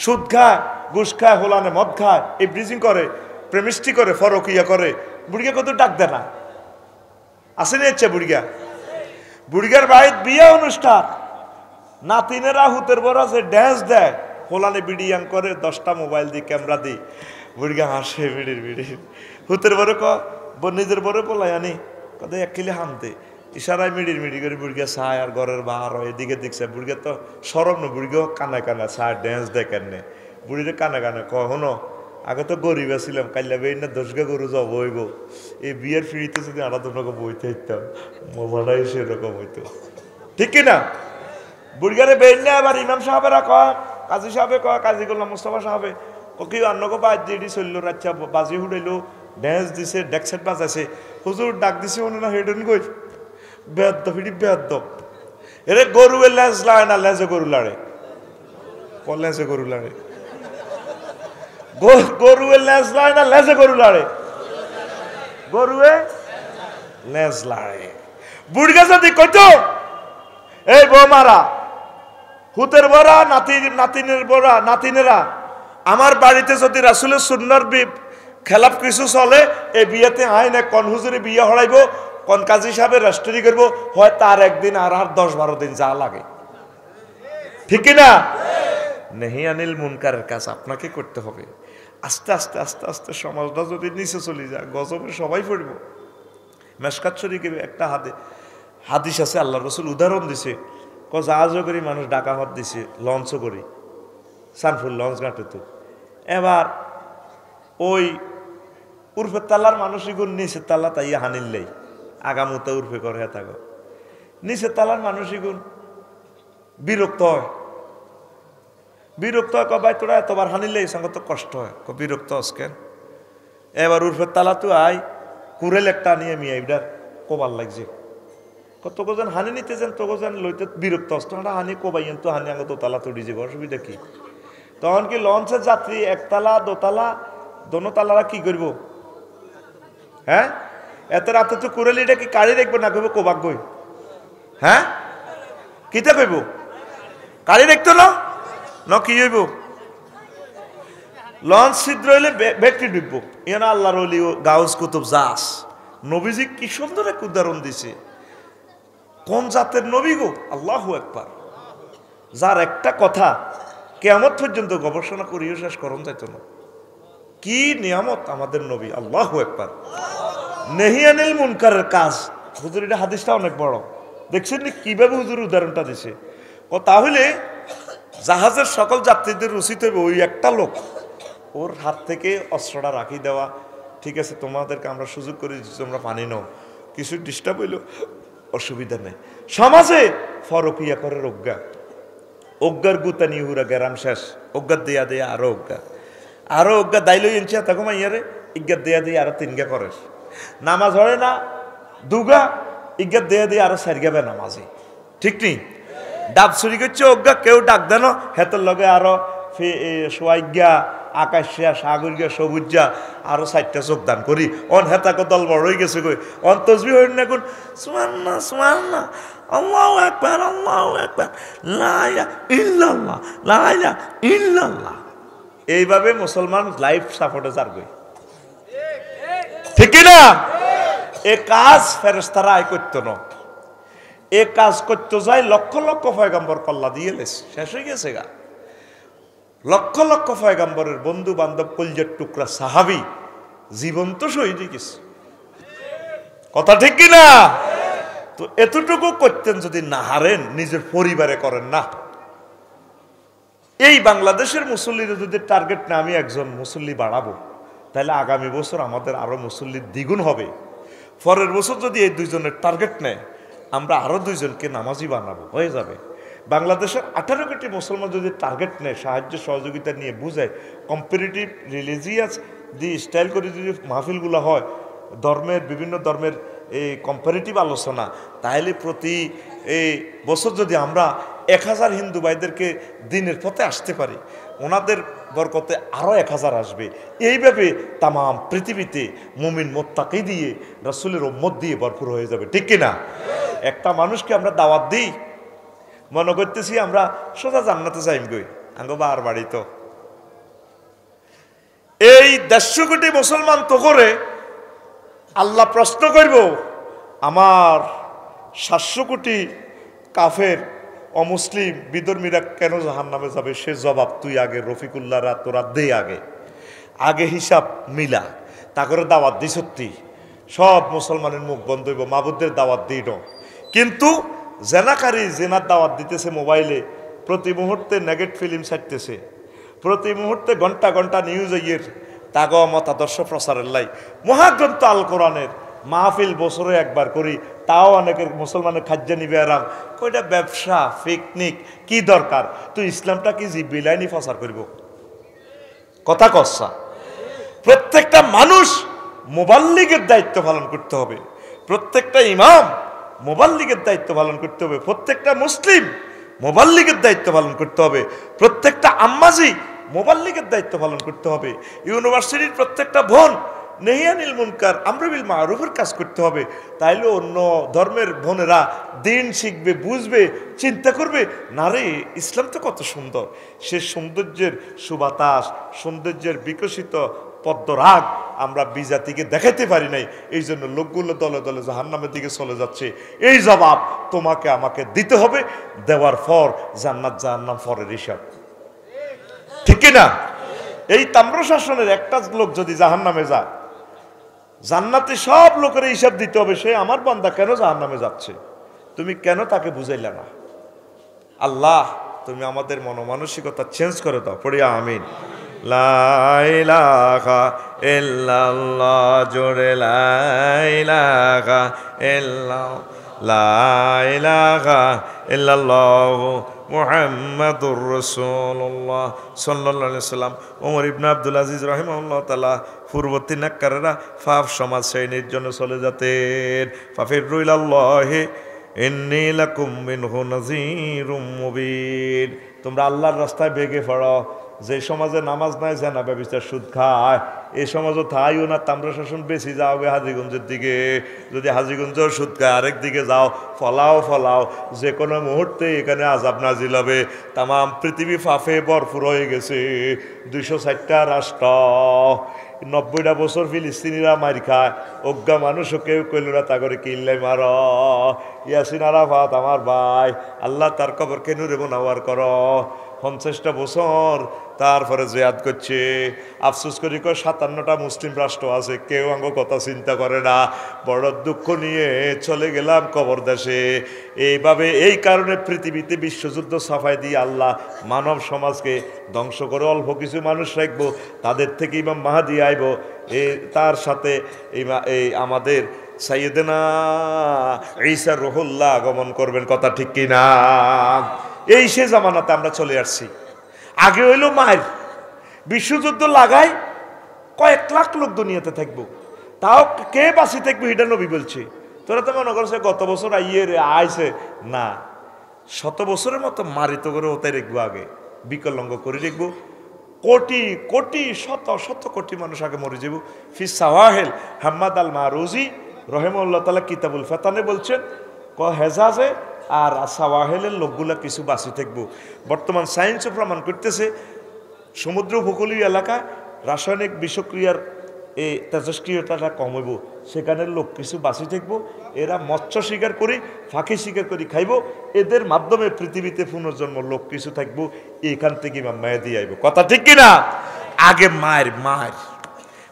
Speaker 1: সুদ খায় ঘুষ খায় হোলানে মদ খায় এই ব্রিজিং করে প্রেমিস্টি করে ফরকিয়া করে বুড়িয়া কত ডাক দেয় না আসেনি ইচ্ছে বুড়িগার বাড়ির বিয়ে অনুষ্ঠান নাতিনেরা হুতের বড় আছে ড্যান্স দেয় হোলানে বিডিয়াং করে 10টা মোবাইল দিয়ে ক্যামেরা দিই বুড়িগা হাসে বিড়ির হুতের বড় নিজের বড় বলাই আনি কত 1 কিলো হামতে ইশারায় মিড়ি করে বুড়িকে চায় আর ঘরের বাহার হয় এদিকে দেখছে বুড়িকে তো সরব না বুড়িকেও কানা কানা চায় ড্যান্স দেখেন নে বুড়িরে কানা কানা কখনো আগে তো গরিব ছিলাম কাল্লা বেই না দশগা গরু যাব হইব এই বিয়ের ফিরিতে যদি আলাদা রকম বইতে হইতাম মজাটাই সেরকম হইতো ঠিক কিনা বুড়িগারে বেই না আবার ইমাম সাহেবেরা কয় কাজী সাহেবে কয় কাজী গোলাম মুস্তফা সাহেবে কি অন্যকে বাদ দিয়ে চললো রাচ্চা বাজি উড়াইলো ড্যান্স দিছে ডেকসেট বাজাইছে হুজুর ডাক দিছে মনে না হেডেন কই বেদ্য ফিরি বেদ্য এরে গরুয়ে লেজ লাড়ে না লেজে গরু লাড়ে লেজে গরু লাড়ে গরুয়ে লেজ লাড়ে না লেজে গরু লাড়ে গরুয়ে লেজ লাড়ে বুড়িগা যদি কইতো এই বৌমারা হুতের বড়া নাতিনের বড়া নাতিনেরা আমার বাড়িতে যদি রাসূলের সুন্নাহর খেলাফ কিছু চলে এই বিয়েতে আইন এক কোন হুজুরে বিয়ে হড়াইব কোন কাজী সাহেবের রেস্টরি করবো হয় তার একদিন আর 10-12 দিন যা লাগে ঠিক না নেহি আনিল মুনকারের কাজ আপনাকে করতে হবে আস্তে আস্তে আস্তে আস্তে সমাজটা যদি নিচে চলে যায় গজবে সবাই পড়ব মেশকাত শরীফে একটা হাদিস আছে আল্লাহ রসুল উদাহরণ দিছে জাহাজও করি মানুষ ডাকা হাত দিছে লঞ্চও করি সানফুল লঞ্চ ঘাটে তো এবার ওই উর্ফে তাল্লার মানুষই গুণ নিচের তাল্লা তাইয়া হানিল্লেই আগামুতা উর্ফে করে থাকো নিচের তালার মানুষই গুণ বিরক্ত হয় কবাই তোরা এতবার হানিলে সঙ্গে তো কষ্ট হয় বিরক্ত হসকেন এবার উর্ফের তালা তো আই কুড়েল একটা নিয়ে মিয়া এবার কোবার লাগছে কত কোজন হানি নিতে যান তো কোজন লইতে বিরক্ত হস তোমরা হানি কোবাইন তো হানি আগে দোতলা তুড়ি যাবে অসুবিধা কি তখন কি লঞ্চের যাত্রী একতলা দোতলা দোনোতলারা কি করব হ্যাঁ এত রাতে তো কুড়েলিটা কি কাড়ি দেখবে না কইব কোবাক গই হ্যাঁ কিতা কইব কাড়ি দেখতো না কি হইব লঞ্চ ছিদ্র হইলে ব্যক্তি ডুববো ইয়ানা আল্লাহর ওলি গাউস কুতুব জাস নবীজি কি সুন্দর এক উদাহরণ দিছে কোন জাতের নবী গো আল্লাহু আকবার যার একটা কথা কিয়ামত পর্যন্ত গবেষণা করিও শেষ করন যাইতো না কি নিয়ামত আমাদের নবী আল্লাহু আকবার নেহি আনিল মুনকারের কাজ হুজুর এটা হাদিসটা অনেক বড় দেখছেন নি কিভাবে হুজুর উদাহরণটা দিছে ও তাহলে জাহাজের সকল যাত্রীদের উচিত হবে ওই একটা লোক ওর হাত থেকে অস্ত্রটা রাখি দেওয়া ঠিক আছে তোমাদেরকে আমরা সুযোগ করে দিচ্ছি তোমরা পানি নাও কিছু ডিস্টার্ব হইলো অসুবিধা নেই সমাজে ফরকিয়া করে অজ্ঞার গুতা নিয়ে হুরা গেরাম শেষ অজ্ঞার দেয়া দেয়া আরো অজ্ঞা দাইল ইঞ্চিয়া তখন ইয়ারে ইজ্ঞার দেয়া দিয়ে আরো 3 গা করে নামাজ হয় না 2 গা ইজ্ঞার দেয়া দিয়ে আরো 4 গাবে নামাজে ঠিক নেই ডাব চুরি করছে অজ্ঞা কেউ ডাক দেন হেতের লগে আরো সোয়াইজ্ঞা আকাশিয়া সাগরিয়া সবুজা আরো 4টা যোগদান করি অন হেতাকে দল বড় হয়ে গেছে কই অন তসবি হইন না কোন সুবহানাল্লাহ আল্লাহু আকবার লা ইলাহা ইল্লাল্লাহ লা ইলাহা ইল্লাল্লাহ এইভাবে মুসলমান লাইফ সাপোর্টে যার গই ঠিক না এ কাজ ফেরেশতারা আয় করতো না এ কাজ করতে যায় লক্ষ লক্ষ পয়গম্বর কল্লা দিয়ে শেষ হয়ে গেছে গা লক্ষ লক্ষ পয়গম্বরের বন্ধু বান্ধব কলজের টুকরা সাহাবী জীবন্ত শহীদ হয়ে গেছে কথা ঠিক কিনা তো এতটুকু করতেন যদি না হারেন নিজের পরিবারে করেন না এই বাংলাদেশের মুসল্লিদের যদি টার্গেট না আমি একজন মুসল্লি বাড়াবো তাহলে আগামী বছর আমাদের আরো মুসল্লির দ্বিগুণ হবে পরের বছর যদি এই 2 জনের টার্গেট নেয় আমরা আরো 2 জনকে নামাজি বানাবো হয়ে যাবে বাংলাদেশের 18 কোটি মুসলমান যদি টার্গেট নেয় সাহায্য সহযোগিতা নিয়ে বুঝায় কম্পারেটিভ রিলিজিয়াস দি স্টাইল করে যদি মাহফিলগুলো হয় ধর্মের বিভিন্ন ধর্মের এই কম্পারেটিভ আলোচনা তাহলে প্রতি এই বছর যদি আমরা 1000 হিন্দু ভাইদেরকে দিনের পথে আসতে পারি ওনাদের বরকতে আরো 1000 আসবে এইভাবে তাম পৃথিবীতে মুমিন মোত্তাকি দিয়ে রাসূলের উম্মত দিয়ে ভরপুর হয়ে যাবে ঠিক কিনা একটা মানুষকে আমরা দাওয়াত দিই মনে করতেছি আমরা সোজা জান্নাতে যাইম গই আঙ্গ বার বাড়ি তো এই 150 কোটি মুসলমান তো করে আল্লাহ প্রশ্ন করব আমার 700 কোটি কাফের অমুসলিম বিধর্মীরা কেন জাহান্নামে যাবে সে জবাব তুই আগে রফিকুল্লাহরা তোরা দে আগে হিসাব মিলা তা করে দাওয়াত দি সত্যি সব মুসলমানের মুখ বন্ধ হইব মাবুদের দাওয়াত দিই কিন্তু জেনাকারী জেনার দাওয়াত দিতেছে মোবাইলে, প্রতি মুহূর্তে নেগেট ফিল্ম ছাড়তেছে, প্রতি মুহূর্তে ঘন্টা ঘন্টা নিউজ ইয়ের তাগ মতাদর্শ প্রচারের লাই। মহাগ্রন্থ আল কোরআনের মাহফিল বছরে একবার করি, তাও অনেকের মুসলমানের খাদ্য নিবে আরাম। কইটা ব্যবসা পিকনিক কি দরকার? তুই ইসলামটা কি বিলাইনি প্রচার করব? কথা কসা। প্রত্যেকটা মানুষ মুবাল্লিগের দায়িত্ব পালন করতে হবে, প্রত্যেকটা ইমাম মুবাল্লিগের দায়িত্ব পালন করতে হবে, প্রত্যেকটা মুসলিম মুবাল্লিগের দায়িত্ব পালন করতে হবে, প্রত্যেকটা আম্মাজি মুবাল্লিগের দায়িত্ব পালন করতে হবে। ইউনিভার্সিটির প্রত্যেকটা বোন নেহিয়ানিল মুনকার আমর বিল মারুফের কাজ করতে হবে। তাইলে অন্য ধর্মের বোনেরা দিন শিখবে, বুঝবে, চিন্তা করবে, না রে ইসলাম তো কত সুন্দর। সে সৌন্দর্যের সুবাতাস, সৌন্দর্যের বিকশিত পদ্মরাগ আমরা বিজাতিকে দেখাইতে পারি নাই, এই জন্য লোকগুলো দলে দলে জাহান্নামের দিকে চলে যাচ্ছে। এই জবাব তোমাকে আমাকে দিতে হবে, দেওয়ার পর জান্নাত জাহান্নাম পরের হিসাব, ঠিক না? এই তাম্রশাসনের একটা লোক যদি জাহান্নামে যায়, জান্নাতে সব লোকের হিসাব দিতে হবে, সে আমার বান্দা কেন জাহান্নামে যাচ্ছে, তুমি কেন তাকে বুঝাইলা না? আল্লাহ তুমি আমাদের মনোমানসিকতা চেঞ্জ করে দাও, পড়িয়া আমিন। লা ইলাহা ইল্লাল্লাহ, জোরে লা ইলাহা ইল্লাল্লাহ, লা ইলাহা ইল্লাল্লাহ মুহাম্মাদুর রাসূলুল্লাহ সাল্লাল্লাহু আলাইহি ওয়াসাল্লাম। ওমর ইবনে আব্দুল আজিজ রাহিমাহুল্লাহ তাআলা পূর্ববর্তী নেককারেরা পাপ সমাজ শ্রেণীর জন্য চলে যেতেন। ফাফিরু ইলাল্লাহি ইন্নী লাকুম মিনহু নাযীরুম মুবিন। তোমরা আল্লাহর রাস্তায় বেগে পড়ো। যে সমাজে নামাজ নাই, জানা ব্যবস্থা সুদ খায়, এই সমাজও থাইও না, তাম্রশাসন বেশি যাও গে হাজীগঞ্জের দিকে। যদি হাজীগঞ্জও সুদ খায়, আরেক দিকে যাও, ফলাও, যে কোনো মুহূর্তে এখানে আযাব নাজিল হবে। তাম পৃথিবী ফাফে ভরপুর হয়ে গেছে, 260টা রাষ্ট্র, 90টা বছর ফিলিস্তিনিরা মার খায়, অজ্ঞা মানুষও কেউ কইল না তা করে কিনলে মার। ইয়াসিন আরাফাত আমার ভাই, আল্লাহ তার কবরকে নূরে মুনাওয়ার কর। 50টা বছর তারপরে জিয়াদ করছে। আফসোস করি 57টা মুসলিম রাষ্ট্র আছে, কেউ আঙ্গ কথা চিন্তা করে না। বড় দুঃখ নিয়ে চলে গেলাম কবর দেশে। এইভাবে এই কারণে পৃথিবীতে বিশ্বযুদ্ধ সাফাই দিয়ে আল্লাহ মানব সমাজকে ধ্বংস করে অল্প কিছু মানুষ রাখবো, তাদের থেকে ইমাম মাহাদি আইব, তার সাথে এই আমাদের সাইয়েদেনা ঈসা রুহুল্লাহ আগমন করবেন, কথা ঠিক কিনা? এই সে জামানাতে আমরা চলে আসছি। আগে হইল মায়ের বিশ্বযুদ্ধ লাগাই কয়েক লাখ লোক দুনিয়াতে থাকবো, তাও কে বাঁচি থাকবো এটা নবী বলছে। তোরা তো মনে করছে গত বছর আইয়ে রে আইছে না, 100 বছরের মতো মারিত করে ওটাই রাখবো, আগে বিকলঙ্গ করে রাখবো। কোটি কোটি শত কোটি মানুষ আগে মরে যাব। ফিস সাওয়াহেল হাম্মাদ আল মারুজি রহিমাহুল্লাহ তাআলা কিতাবুল ফাতানে বলছেন, হেজাজে আর সাওয়াহেলের লোকগুলা কিছু বাঁচি থাকবো। বর্তমান সায়েন্সও প্রমাণ করতেছে সমুদ্র উপকূলীয় এলাকায় রাসায়নিক বিষক্রিয়ার এই তেজস্ক্রিয়তাটা কমব, সেখানের লোক কিছু বাঁচি থাকবো। এরা মৎস্য শিকার করি, ফাঁকি শিকার করি খাইব, এদের মাধ্যমে পৃথিবীতে পুনর্জন্ম লোক কিছু থাকবো। এখান থেকে মায়া দিয়ে আইব, কথা ঠিক কিনা? আগে মায়ের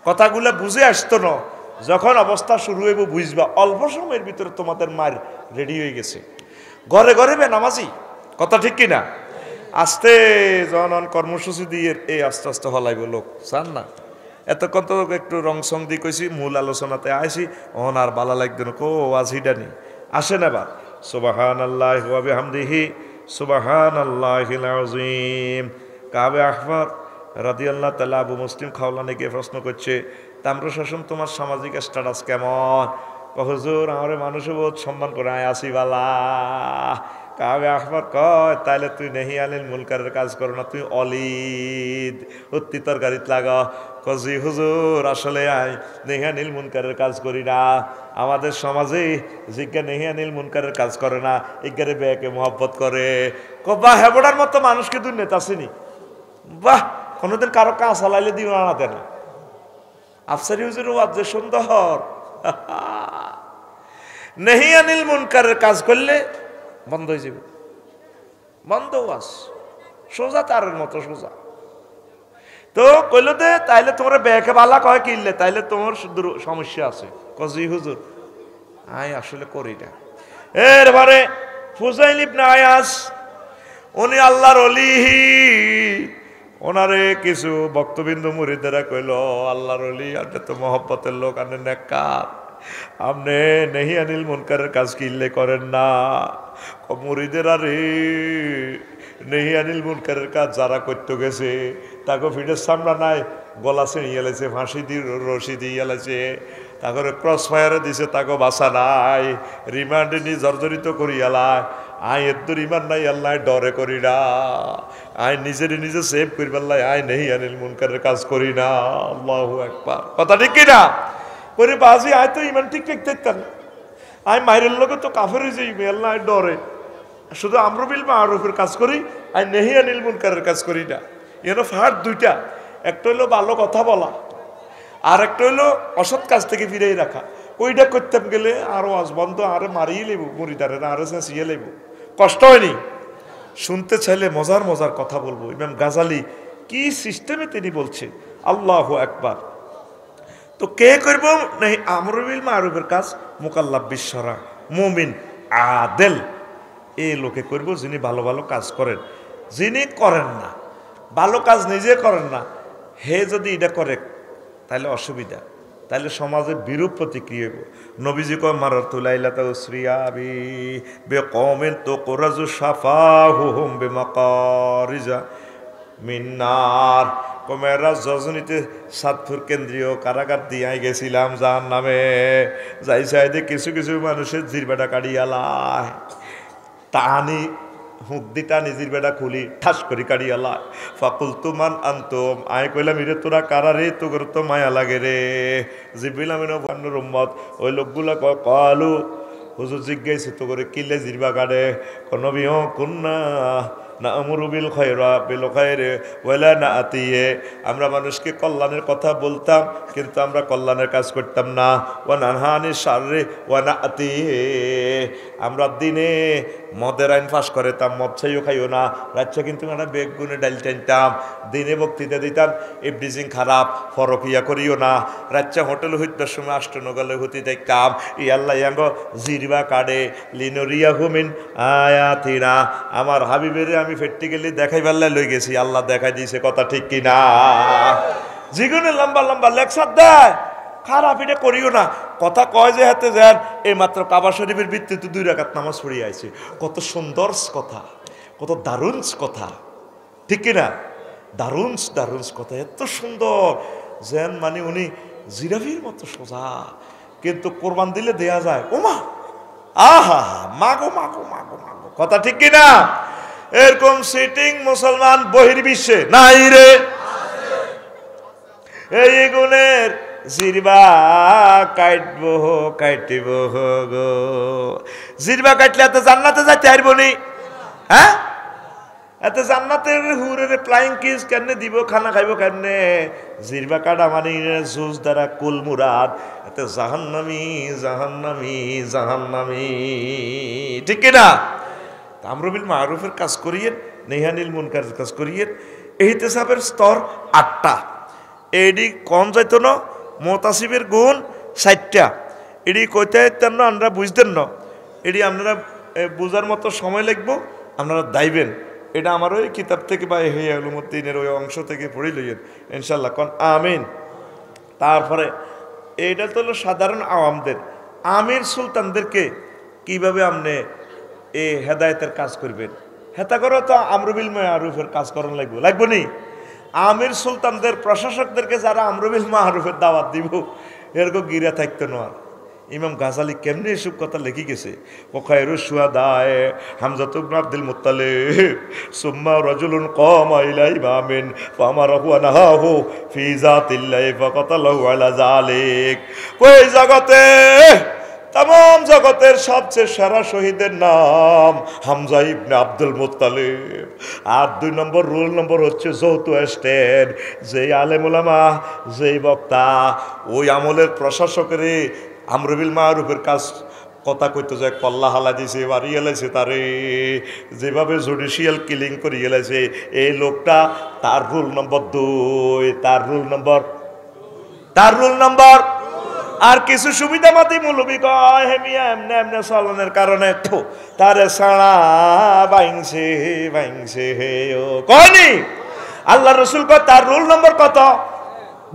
Speaker 1: কথাগুলো বুঝে আসতো না, যখন অবস্থা শুরু হইব বুঝবা। অল্প সময়ের ভিতরে তোমাদের মায়ের রেডি হয়ে গেছে, ঘরে ঘরে বেনামাজি, কথা ঠিক কিনা? আস্তে জন কর্মসূচি দিয়ে এই আস্তে আস্তে হলাইব লোক, চান না? এতক্ষণ তো একটু রং সং দিয়ে কইছি, মূল আলোচনাতে আইসি, অন আর বালা লাগবে না, কো আজিটা নি আসেন। এবার সুবহানাল্লাহি ওয়া বিহামদিহি সুবহানাল্লাহিল আযীম। কাবে আহবার রাদিয়াল্লাহু তাআলা আবু মুসলিম খাওলানিকে প্রশ্ন করছে, তাম্রশাসন তোমার সামাজিক স্ট্যাটাস কেমন? হুজুর আমার মানুষও বহুত সম্মান করে, আয় আসি বালা। কাবে আহবার কয়, তাইলে তুই নেহিয়ানিল মুনকারের কাজ করো না, তুই অলিদ উত্তি তরকারিত লাগা। কজি হুজুর আসলে আয় নেহিয়ানিল মুনকারের কাজ করি না, আমাদের সমাজে জিজ্ঞা নেহিয়ানিল মুনকারের কাজ করে না, ইজ্ঞারে বেয়াকে মহব্বত করে। বাহ, হেবড়ার মতো মানুষকে তুই নেতা চিনি, বাহ, কোনোদিন কারো কাজ চালাইলে দিও না দেয় না। আফসারি হুজুর ওয়াজ যে সুন্দর, নেহিয়ানিল মুনকারের কাজ করলে বন্ধ হয়ে যাবে, বন্ধ ওয়াজ সোজা, তারের মতো সোজা। তো কইল দে তাইলে তোমার ব্যাকে বালা কয় কিনলে, তাইলে তোমার সমস্যা আছে। কজি হুজুর আই আসলে করি না, এরপরে ফুজাইল ইবনে আয়াস, উনি আল্লাহর ওলি, ওনারে কিছু ভক্তবিন্দু মুরিদেরা কইল, আল্লাহর ওলি আপনি তো মহব্বতের লোক, আপনি নেককার, আপনি নেহি আনিল মুনকারের কাজ কিনলে করেন না। মুরিদেরা রে, নেহি আনিল মুনকারের কাজ যারা করতে গেছে তাকে ফিটের সামনা নাই, গলা ছিঁড়িয়ে এলেছে, ফাঁসি দিয়ে রশি দিয়ে এলেছে, তারপরে ক্রস ফায়ারে দিছে, তাকে বাসা নাই, রিমান্ডে নিয়ে জর্জরিত করি এলায়। আয় এত রিমান্ড নাই, আল্লাহ ডরে করি না, আয় নিজের নিজে সেভ করি পাল্লাই, আয় নেহি আনিল মুনকারের কাজ করি না। আল্লাহু আকবার, কথা ঠিক কিনা? ওরে বাজি, আয় তো ইমান ঠিক ঠিক থাকতাম, আয় মায়ের লোকে তো কাফের হয়েছে, আল্লাহ ডরে, শুধু আমরু বিল মারুফের কাজ করি, আয় নেহি আনিল মুনকারের কাজ করি না। এর ফাট দুইটা, একটা হইলো ভালো কথা বলা, আর একটা হইলো অসৎ কাজ থেকে ফিরেই রাখা। ওইটা করতাম গেলে আরো বন্ধ, আরো মারিয়ে লেব, মরিদারে আরো চেঁচিয়ে লেব, কষ্ট হয়নি। শুনতে চাইলে মজার মজার কথা বলবো। ইমাম গাজালি কি সিস্টেমে তিনি বলছে, আল্লাহু আকবার। তো কে করব না আমরুল বিল মারুফের কাজ? মুকাল্লাফ বিশ্বরা, মুমিন আদেল, এই লোকে করব যিনি ভালো ভালো কাজ করেন। যিনি করেন না, ভালো কাজ নিজে করেন না, হে যদি এটা করে তাহলে অসুবিধা, তাহলে সমাজে বিরূপ প্রতিক্রিয়া হইব। নবীজি কয় মারাতুলাইলাতা উসরিয়াবি বিকওমিন তুকরাজু শাফাহুহুম বিমাকারিজা মিন্নার। কমেরা যজনীতে সাতপুর কেন্দ্রীয় কারাগার দিয়ে গেছিলাম জাহান্নামে, যাই চাইদে কিছু কিছু মানুষের জিরবাটা কাড়িয়ালায়, টানি হুক দিটা নিজের বেটা খুলি ঠাস করি কাড়িয়ালা। ফাকুল তুমান আন্তম, আয় কইলাম ইরে তোরা কারা রে, তোর তো মায়া লাগে রে। জিবিল আমিন বান্নুর উম্মত, ওই লোকগুলা কলু হুজুর জিজ্ঞাসা তো করে কিলে জিরবা কাটে, নবী হ কুন্না না আমরুবিল খয়রা বিল খয়রে ওয়ালা না আতিয়ে, আমরা মানুষকে কল্যাণের কথা বলতাম কিন্তু আমরা কল্যাণের কাজ করতাম না। ওয়া নানহানি শাররে ওয়া না আতিয়ে, আমরা দিনে মদের আইন ফাঁস করেতাম, মদ ছাইও খাইও না, রাচ্চা কিন্তু আমরা বেগুনে ডাইল টানতাম, দিনে বক্তৃতা দিতাম এভরিথিং খারাপ, ফরকিয়া করিও না, রাচ্চা হোটেল হইতার সময় আষ্টনগলে হতে দেখতাম ইয়াল্লা ইয়াঙ্গ জিরবা কাডে লিনোরিয়া হুমিন আয়াতিনা, আমার হাবিবের আমি ফেটতে গেলে দেখাই পাল্লা লই গেছি, আল্লাহ দেখাই দিয়েছে, কথা ঠিক কিনা? জীবনে লম্বা লম্বা লেকচার দেয়, খারাপ এটা করিও না, কথা কয় যে হাতে যান এই মাত্র কাবা শরীফের ভিত্তিতে 2 রাকাত নামাজ পড়িয়ে আইছে, কত সুন্দর কথা, কত দারুণ কথা, ঠিক কিনা? দারুণ দারুণ কথা, এত সুন্দর যেন মানে উনি জিরাফির মতো সোজা, কিন্তু কোরবান দিলে দেয়া যায় ওমা আহা মাগো মাগো মাগো মাগো, কথা ঠিক কিনা? এরকম সিটিং মুসলমান বহির্বিশ্বে নাই রে। এই গুণের জিরবা কাটবো কাটিব গো, জিরবা কাটলে এত জান্নাতে যাইতে পারবো নি? হ্যাঁ, এত জান্নাতের হুরের ফ্লাইং কিস কেন দিব, খানা খাইব কেন? জিরবা কাটা মানে জুজ দ্বারা কুল মুরাদ, এত জাহান্নামি জাহান্নামি জাহান্নামি, ঠিক কিনা? আমরু বিল মারুফের কাজ করিয়েন, নেহানিল মুনকারের কাজ করিয়েন। ইহতিসাবের স্তর 8টা, এডি কম যাইত না, মোতাসিবের গুণ 60টা, এডি কইতে না আমরা বুঝতেন না, এডি আপনারা বোঝার মতো সময় লাগবো, আপনারা দাইবেন। এটা আমার ওই কিতাব থেকে বা হেয়া উলুমুদ্দিনের ওই অংশ থেকে পড়ে লইয়েন ইনশাল্লাহ, কন আমিন। তারপরে এইটা তো হলো সাধারণ আওয়ামদের, আমির সুলতানদেরকে কিভাবে আপনি এই হেদায়েতের কাজ করবেন, হেতা করো তো আমরু বিল মারুফের কাজ করার লাগবো নি? আমির সুলতানদের প্রশাসকদেরকে যারা আমরু বিল মারুফের দাওয়াত দিব, এরকম গিরা থাকতো না। ইমাম গাজালি কেমনি এসব কথা লিখে গেছে, ওখায়রু শুহাদায়ে হামজাতু ইবনে আব্দুল মুত্তালিব সুম্মা রাজুলুন কামা ইলা ইমামিন ফামারাহু ওয়া নাহাহু ফি যাতিল্লাহি ফাকাতালাহু আলা যালিক। কই জগতে, तमाम জগতের সবচেয়ে সেরা শহীদের নাম হামজা ইবনে আব্দুল মুত্তালিব। আর 2 নম্বর রুল নম্বর হচ্ছে যৌথ স্টেট, যেই আলেম উলামা, যেই বক্তা ওই আমলের প্রশাসকের আমরু বিল মারুফের কাজ কথা কইতে যায় কল্লা হালা দিছে, বাড়ি এলাইছে তারে, যেভাবে জুডিশিয়াল কিলিং করে এলাইছে এই লোকটা, তার রুল নম্বর 2, তার রুল নম্বর আর কিছু সুবিধাবাদী মৌলবি কয় হেমিয়া এমনি এমনি চলনের কারণে তারে সাড়া বাইংছে বাইংছে হে ও কয়নি। আল্লাহ রসুল কয় তার রুল নম্বর কত?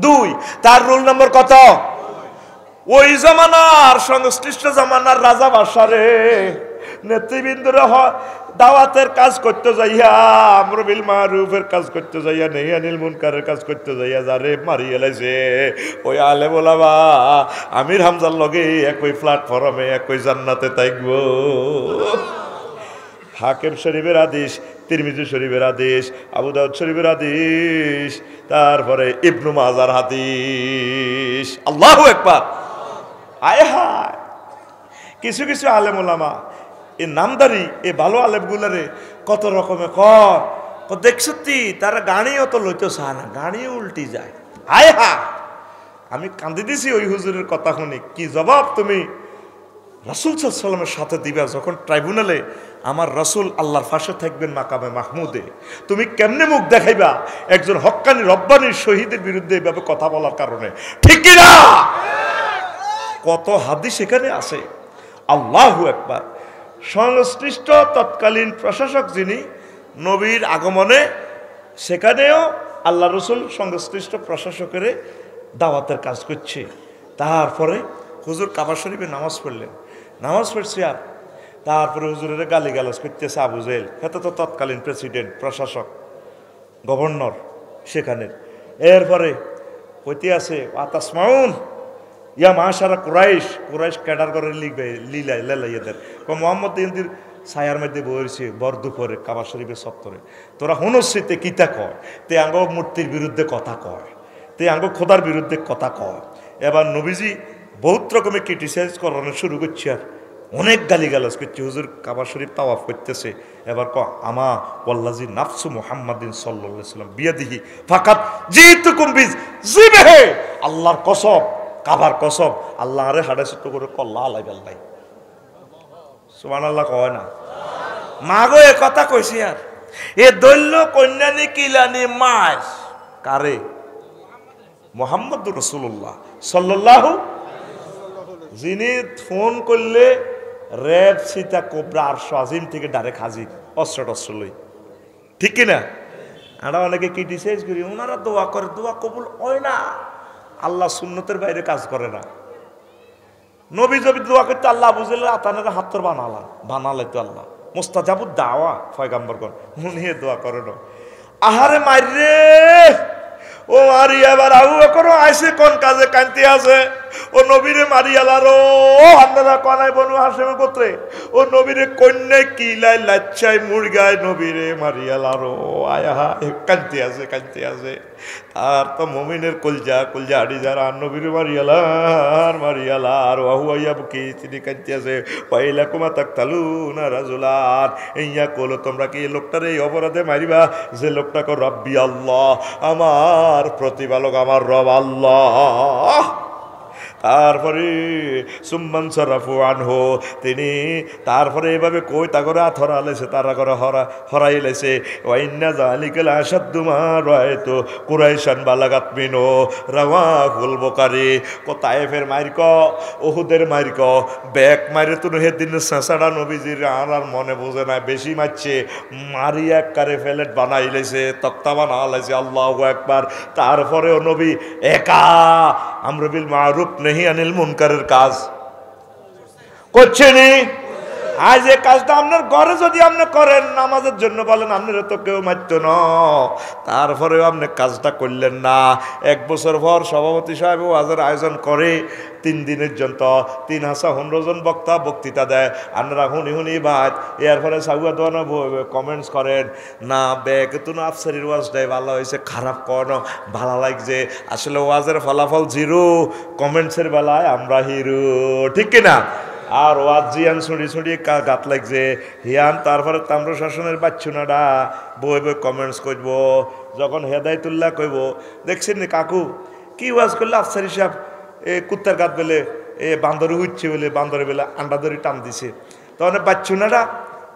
Speaker 1: 2। তার রুল নম্বর কত? ওই জামানার সংশ্লিষ্ট জামানার রাজা বাদশারে নেতৃবৃন্দরা দাওয়াতের কাজ করতে যাইয়া, আমর বিল মারুফের কাজ করতে যাইয়া, নাহিয়ানিল মুনকারের কাজ করতে যাইয়া যারে মারি এলাইছে ওই আলেম ওলামা আমির হামজার লগে একই প্ল্যাটফর্মে একই জান্নাতে তাইব। হাকিম শরীফের আদেশ, তিরমিজি শরীফের আদেশ, আবু দাউদ শরীফের আদেশ, তারপরে ইবনু মাজার হাদিস। আল্লাহু আকবার। আয় হায়, কিছু কিছু আলেম ওলামা এই নামদারি এই ভালো আলেমগুলারে কত রকমে দেখছ তারা গাড়িও তো লইতে চায় না, গাড়িও উল্টি যায়। আয় হা, আমি কান্দি দিছি ওই হুজুরের কথা শুনি। কি জবাব তুমি রাসূল সাল্লাল্লাহু আলাইহি ওয়াসাল্লামের সাথে দিবা যখন ট্রাইব্যুনালে আমার রাসূল আল্লাহর পাশে থাকবেন মাকামে মাহমুদে? তুমি কেমনে মুখ দেখাইবা একজন হক্কানি রব্বানির শহীদের বিরুদ্ধে এভাবে কথা বলার কারণে? ঠিক কি না? কত হাদিস এখানে আছে। আল্লাহু আকবার। সংশ্লিষ্ট তৎকালীন প্রশাসক যিনি নবীর আগমনে, সেখানেও আল্লাহ রসুল সংশ্লিষ্ট প্রশাসকের দাওয়াতের কাজ করছে। তারপরে হুজুর কাবা শরীফে নামাজ পড়লেন, নামাজ পড়ছে আর তারপরে হুজুরের গালিগালাজ করতেছে আবু জেহেল। এত তো তৎকালীন প্রেসিডেন্ট, প্রশাসক, গভর্নর সেখানে। এরপরে কইতে আছে আতাসমাউন ইয়া মাশারা কুরাইশ, কুরাইশ ক্যাডার করে লিখবে লেলাইয়াদের মোহাম্মদ ইন্দির ছায়ার মধ্যে বইছে বর দুপুরে কাবা শরীফের সপ্তরে। তোরা হুনশ্রীতে কিতা কয়, তে আঙ্গ মূর্তির বিরুদ্ধে কথা কয়, তে আঙ্গ খোদার বিরুদ্ধে কথা কয়। এবার নবীজি বহুত রকমের ক্রিটিসাইজ করানো শুরু করছে আর অনেক গালিগালাজ করছে। হুজুর কাবা শরীফ তাওয়াফ করতেছে। এবার আমা ওয়াল্লাজি নাফসু মুহাম্মাদিন সাল্লাল্লাহু আলাইহি ওয়াসাল্লাম বিয়াদিহি ফাকাত জিতুকুম বিজিবহি, আল্লাহর কসম, কাবার কসম, আল্লাহ আরে হাড়ে ছোট করে কল্লা আলাই বেল্লাই। সুবহানাল্লাহ কয় না? মাগো এ কথা কইছি আর এ দৈল্য কন্যানি কিলানি মাস কারে? মুহাম্মদুর রাসূলুল্লাহ সাল্লাল্লাহু, যিনি ফোন করলে র্যাব সীতা কোবরা আরশ আজিম থেকে ডাইরেক্ট হাজির অস্ত্র টস্ত্র লই। ঠিক কিনা? আমরা অনেকে ক্রিটিসাইজ করি, ওনারা দোয়া করে, দোয়া কবুল হয় না। আল্লাহ সুন্নতের বাইরে কাজ করে না। নবী যদি দোয়া করতে আল্লাহ বুঝলে আতানের হাতর বানালে তো আল্লাহ মুস্তাজাবুদ দাওয়া পয়গাম্বর কর উনি দোয়া করে না। আহারে মাইরে ও মারিয়া এবার আউ করো আইসে কোন কাজে কান্তি আছে ও নবীরে মারিয়ালারো আপনারা কনাই বনু হাসেম গোত্রে ও নবীরে কন্যায় কিলাই লাচ্ছাই মুরগায় নবীরে মারিয়ালারো আয়া কান্তি আছে কান্তি আছে। আর তো মুমিনের কলজা কলজা আড়ি যারা নবীরে মারিয়ালার ওয়াহুয়া বুকি তিনি কান্তি আছে পাইলা কুমা তাকতালুনা রাজুলান ইয়া কলো তোমরা কি লোকটারে এই অপরাধে মারিবা যে লোকটাকে রব্বি আল্লাহ, আমার প্রতিপালক আমার রব আল্লাহ। তারপরে সুম্মান সরাফু আনহু, তিনি তারপরে এভাবে কই তা করে আথরা লাইছে, তারা করে হরাই লাইছে। ওয়াইন্না জালিকাল আসাদ্দু মা রায়তু কুরাইশান বালাগাত মিনু রাওয়াহুল বুখারী। কো তায়েফের মাইরক উহুদের মাইরক ব্যাক মাইরে তো হেদিন সাসাড়া নবীজির আর মনে বোঝে না, বেশি মারছে, মারি এক কারে ফেলেট বানাই লাইছে, তক্তা বানা লাইছে। আল্লাহু আকবার। তারপরেও নবী একা আমর বিল মারুফ নেহি আনিল মুনকারের কাজ করছে নি। আজ এই কাজটা আপনার ঘরে যদি আপনি করেন, নামাজের জন্য বলেন, আপনার তো কেউ মারত না, তারপরেও আপনি কাজটা করলেন না। 1 বছর পর সভাপতি সাহেব ওয়াজের আয়োজন করে 3 দিনের জন্য 3,500 জন বক্তা বক্তৃতা দেয়। আপনারা হুনি বাদ এরপরে সাগুয়া দোয়ানো কমেন্টস করেন না বেগতুন আফসারির ওয়াজটাই ভালো হয়েছে, খারাপ কন ভালো লাগছে। আসলে ওয়াজের ফলাফল 0, কমেন্টসের বেলায় আমরা হিরো। ঠিক কিনা? আর ওয়াজ জিয়ান ছুঁড়ি গাত লাগছে হিয়ান। তারপরে তাম্র শাসনের বাচ্চুনাডা বই কমেন্টস করব। যখন হেদায়তুল্লাহ কইব দেখছেন নি কাকু কি ওয়াজ করলে আফসারি সাহেব কুত্তার গাত বেলে বান্দরে হচ্ছে বলে বান্দরে বেলে আন্ডা ধরে টান দিছে, তখন বাচ্চুনাডা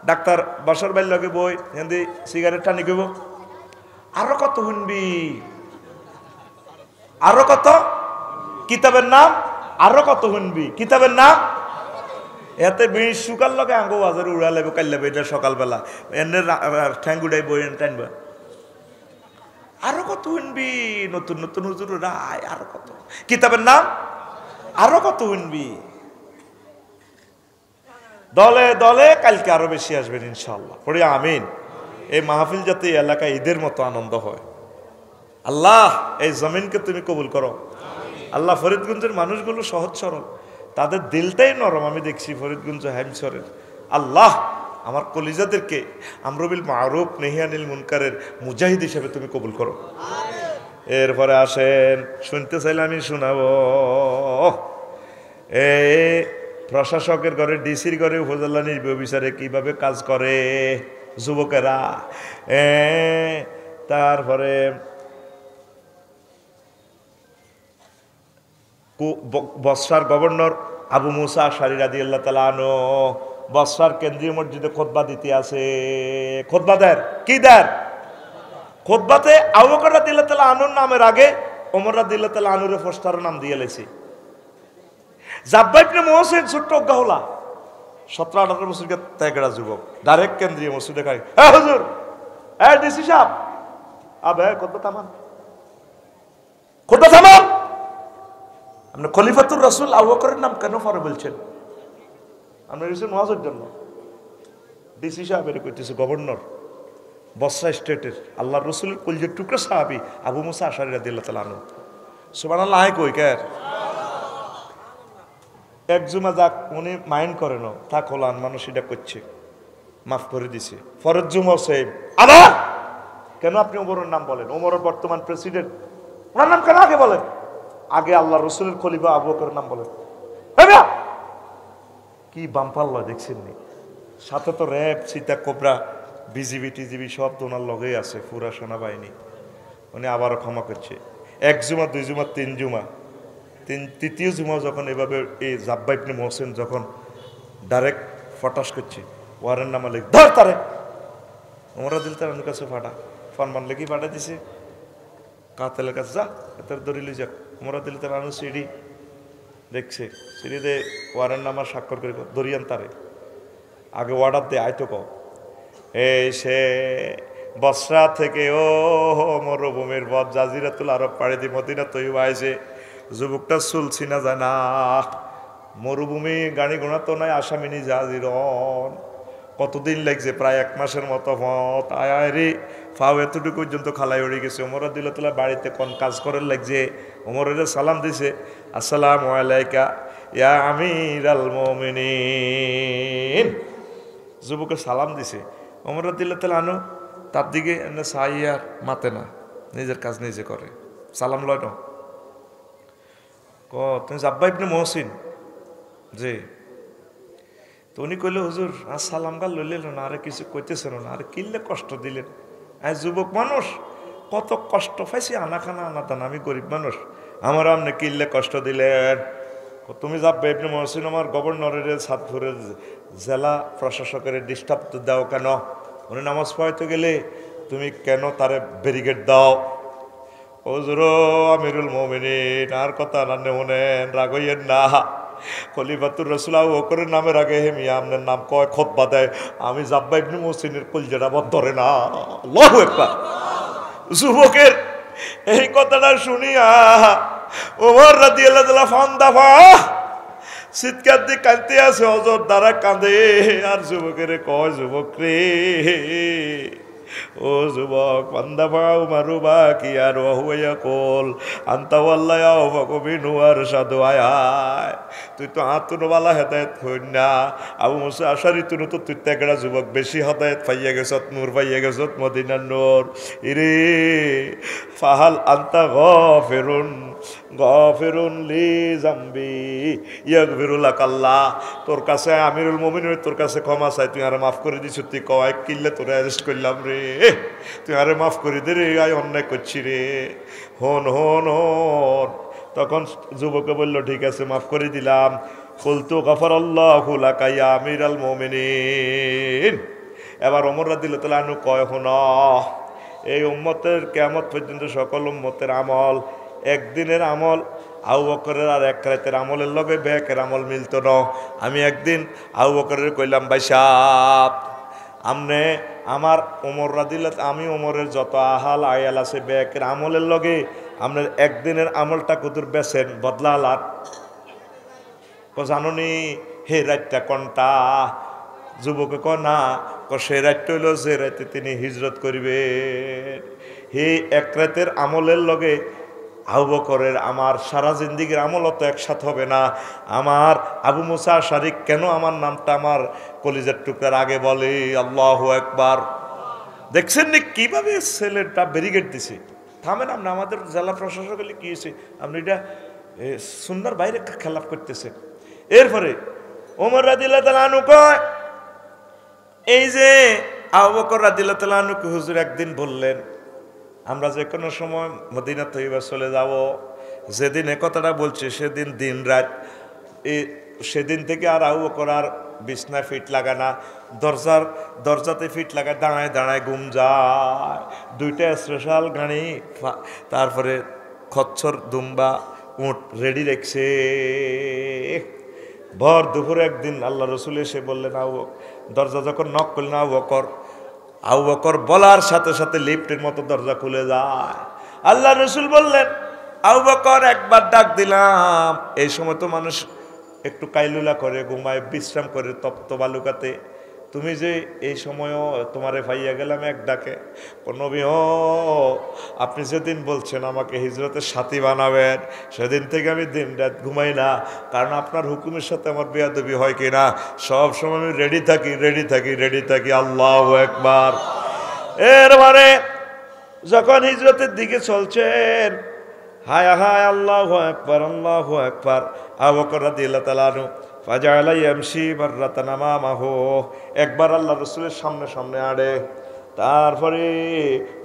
Speaker 1: ডাক্তার বসার বাইর লগে বই হেঁদি সিগারেট টানি কইব আরো কত শুনবি, আরো কত কিতাবের নাম আরো কত শুনবি কিতাবের নাম এতে বিড়ি শুকার লগে আঙ্গো বাজারে উড়া লাগবে কাল লাগবে এটা সকালবেলা এনে ঠ্যাঙ্গুডাই বই টানবা আরো কত শুনবি নতুন নতুন হুজুর রায় আরো কত কিতাবের নাম আরো কত শুনবি দলে দলে কালকে আরো বেশি আসবেন ইনশাআল্লাহ পড়ি আমিন এই মাহফিল যাতে এলাকায় ঈদের মতো আনন্দ হয় আল্লাহ এই জমিনকে তুমি কবুল করো আল্লাহ ফরিদগঞ্জের মানুষগুলো সহজ সরল তাদের দিলটাই নরম আমি দেখছি ফরিদগঞ্জ হ্যামসরের আল্লাহ আমার কলিজাদেরকে আমরুবিল মারুফ নেহিয়ানিল মুনকারের মুজাহিদ হিসেবে তুমি কবুল করো এরপরে আসেন শুনতে চাইলে আমি শোনাবো এ প্রশাসকের ঘরে ডিসির ঘরে উপজেলা নির্বাহী অফিসারে কিভাবে কাজ করে যুবকেরা তারপরে বসরার গভর্নর আবু মুসা আশআরী রাদিয়াল্লাহু তাআলা আনহু বসরার কেন্দ্রীয় মসজিদে খুতবা দিতে আছে খুতবা দেন কি দেন খুতবাতে আবু বকর রাদিয়াল্লাহু তাআলা আনহুর নামের আগে ওমর রাদিয়াল্লাহু তাআলা আনহুর পোস্টারের নাম দিয়ে লেছি জাব্বা ইবনে মুহসিন ছোট্ট গাহলা 17-18 বছরের তেগড়া যুবক ডাইরেক্ট কেন্দ্রীয় মসজিদে খাই হ্যাঁ হুজুর হ্যাঁ ডিসি সাহেব আবে খুতবা থামান খুতবা থামান আপনি খলিফাতুর রাসূল আবু বকরের নাম কেন পরে বলছেন আমরা রিসেন্ট ওয়াজের জন্য ডিসি সাহেব এর কইতেছে গভর্নর বসরা স্টেটের আল্লাহর রাসূলের কলিজার টুকরা সাহাবী আবু মুসা আশআরী রাদিয়াল্লাহু তাআলা আনহু সুবহানাল্লাহ আয় কই কে এক জুমা যাক উনি মাইন্ড করে না তা খোলান মানুষ এটা করছে মাফ করে দিছে ফরজ জুমা সাহেব আবার কেন আপনি ওমরের নাম বলেন ওমরের বর্তমান প্রেসিডেন্ট ওনার নাম কেন আগে বলেন আগে আল্লাহ রসুলের খলিফা আবু বকরের নাম বলেন কি বাম্পাল্লা দেখছেন নি সাথে তো RAB Sita cobra BGB TGB সব তো ওনার লগেই আছে পুরা সেনাবাহিনী উনি আবারও ক্ষমা করছে এক জুমা দুই জুমা তিন জুমা তৃতীয় জুমা যখন এভাবে এই জাব্বা ইবনে মুহসিন যখন ডাইরেক্ট ফটাস করছে ওয়ারের নামা লেগে ধর তারে ওমরা দিল তার কাছে ফাটা ফরমান লেগে ফাটা দিছে কাতেলের কাছে যা তার দরিলে যাক ওমরা দিল তার আনু সিঁড়ি দেখছে সিঁড়িতে ওয়ারের নামা স্বাক্ষর করে দরিয়ান তারে আগে অর্ডার দে আয়তো ক এই সে বসরা থেকে ও মরুভূমির পথ জাজিরাতুল আরব পাড়ি দি মদিনা তৈবা আইছে যুবকটা চুলছি না যায় না মরুভূমি গাড়ি ঘোড়া তো নাই আসামিনী জাজিরন কতদিন লাগছে প্রায় 1 মাসের মতো পথ আয় রে ফাও এতটুকু পর্যন্ত খালাই উড়ে গেছে ওমর রাদিয়াল্লাহু তাআলা বাড়িতে কোন কাজ করার লাগছে ওমরের সালাম দিছে আসসালামু আলাইকা ইয়া আমিরাল মুমিনিন যুবকে সালাম দিছে ওমর রাদিয়াল্লাহু তাআলা আনহু তার দিকে সাইয়ার মাতে না নিজের কাজ নিজে করে সালাম লয় না তুমি জাব্বা ইবনে মুহসিন জি তো উনি কইলে হুজুর আর সালাম গাল লইলেন না আরে কিছু কইতেছেন না আরে কিনলে কষ্ট দিলেন যুবক মানুষ কত কষ্ট পাইছি আনা খানা আনা টানা আমি গরিব মানুষ আমার আপনি কিনলে কষ্ট দিলেন তুমি জাব্বা ইবনে মুহসিন আমার গভর্নরের সাতপুরের জেলা প্রশাসকের ডিস্টার্ব দাও কেন উনি নামাজ পড়াইতে গেলে তুমি কেন তারে ব্যারিকেড দাও হুজুর আমিরুল মুমিনিন আর কথা না নেন রাগ হইয়েন না খলিফাতুর রাসূল আবু বকরের নামের আগে হে মিয়া আপনার নাম কয় খুতবা দেয় আমি জাব্বা ইবনে মুহসিনের কলজাটা বদ ধরে না আল্লাহু আকবার যুবকের এই কথাটা শুনিয়া ওমর রাদিয়াল্লাহু তাআলা ফান্দাফা চিৎকার দিয়ে কাঁদতে আছে হযরত দ্বারা কাঁদে আর যুবকের কয় যুবক রে ও যুবক পান্দাফাও মারুবা কি আর ওহুয়া কোল আন্তা ওয়াল্লাহ ভগবিনু আর সাধু আয় তুই তো আতুনওয়ালা হেদায়েত হইন না আবু মুসা আশআরী তুই তো তুই তেগড়া যুবক বেশি হেদায়েত পাইয়া গেছত নূর পাইয়া গেছত মদিনার নূর ইরে ফাহাল আন্তা গফিরুন লি জামবি ইয়াগফিরু লাকাল্লাহ তোর কাছে আমিরুল মুমিনিন তোর কাছে ক্ষমা চাই তুই আরে মাফ করে দিছ তুই কয় কিল্লে তোরে অ্যারেস্ট করলাম রে তুই আরে মাফ করে দে রে আয় অন্যায় করছি রে হন তখন যুবকে বলল ঠিক আছে মাফ করে দিলাম কুলতু গফারাল্লাহু লাকা ইয়া আমিরাল মুমিনিন এবার ওমর রাদিয়াল্লাহু তাআলা আনহু কয় হন এই উম্মতের কিয়ামত পর্যন্ত সকল উম্মতের আমল একদিনের আমল আবু বকরের আর এক রাতের আমলের লগে ব্যাকের আমল মিলত না। আমি একদিন আবু বকরের কইলাম, ভাই সাহেব আমনে আমার ওমর রাদিয়াল্লাহু, আমি ওমরের যত আহাল আয়াল আছে ব্যাকের আমলের লগে আপনার একদিনের আমলটা কদুর বেছেন বদলা লাগ জানুনি হে রাতটা কোনটা? যুবকে ক না, সে রাতটা হইল যে রাতে তিনি হিজরত করিবেন। হে এক রাতের আমলের লগে আবু বকরের আমার সারা জিন্দিগির আমল তো একসাথে হবে না। আমার আবু মুসা আশারি কেন আমার নামটা আমার কলিজার টুকরার আগে বলে আল্লাহু আকবার। দেখছেন নি কিভাবে ছেলেটা ব্যারিকেড দিছে? থামেন আপনি, আমাদের জেলা প্রশাসক হলে কি হয়েছে, আপনি এটা সুন্দর বাইরে খেলাপ করতেছেন। এরপরে ওমর রাদিয়াল্লাহু তাআলা আনহু কয়, এই যে আবু বকর রাদিয়াল্লাহু তাআলা আনহুকে হুজুর একদিন বললেন আমরা যে কোনো সময় মদিনা তৈবা চলে যাব। যেদিন এ কথাটা বলছে সেদিন দিন রাত, সেদিন থেকে আর আবু বকর আর বিছনায় ফিট লাগা না, দরজাতে ফিট লাগায় দাঁড়ায় দাঁড়ায় ঘুম যায়। দুইটা স্পেশাল গাড়ি, তারপরে খচ্চর দুম্বা উট রেডি রেখছে। ভর দুপুরে একদিন আল্লাহ রসুল এসে বললেন, দরজা যখন নক করলেন আবু বকর বলার সাথে সাথে লিফটের মতো দরজা খুলে যায়। আল্লাহ রসুল বললেন, আবু বকর একবার ডাক দিলাম। এই সময় তো মানুষ একটু কাইলুলা করে, ঘুমায়, বিশ্রাম করে তপ্ত বালুকাতে। তুমি যে এই সময়ও তোমারে পাইয়া গেলাম এক ডাকে। নবী ও আপনি যেদিন বলছেন আমাকে হিজরতের সাথী বানাবেন, সেদিন থেকে আমি দিন রাত ঘুমাই না, কারণ আপনার হুকুমের সাথে আমার বেয়াদবি হয় কিনা সব সময় আমি রেডি থাকি। আল্লাহু আকবার। এরপরে যখন হিজরতের দিকে চলছেন, হায় হায় আল্লাহু আকবার আল্লাহু আকবার, আবু বকর রাদিয়াল্লাহু তাআলা আনহু ফাজাআলা ইয়ামশি মাররাতান আমামাহু, একবার আল্লাহ রাসূলের সামনে সামনে আড়ে, তারপরে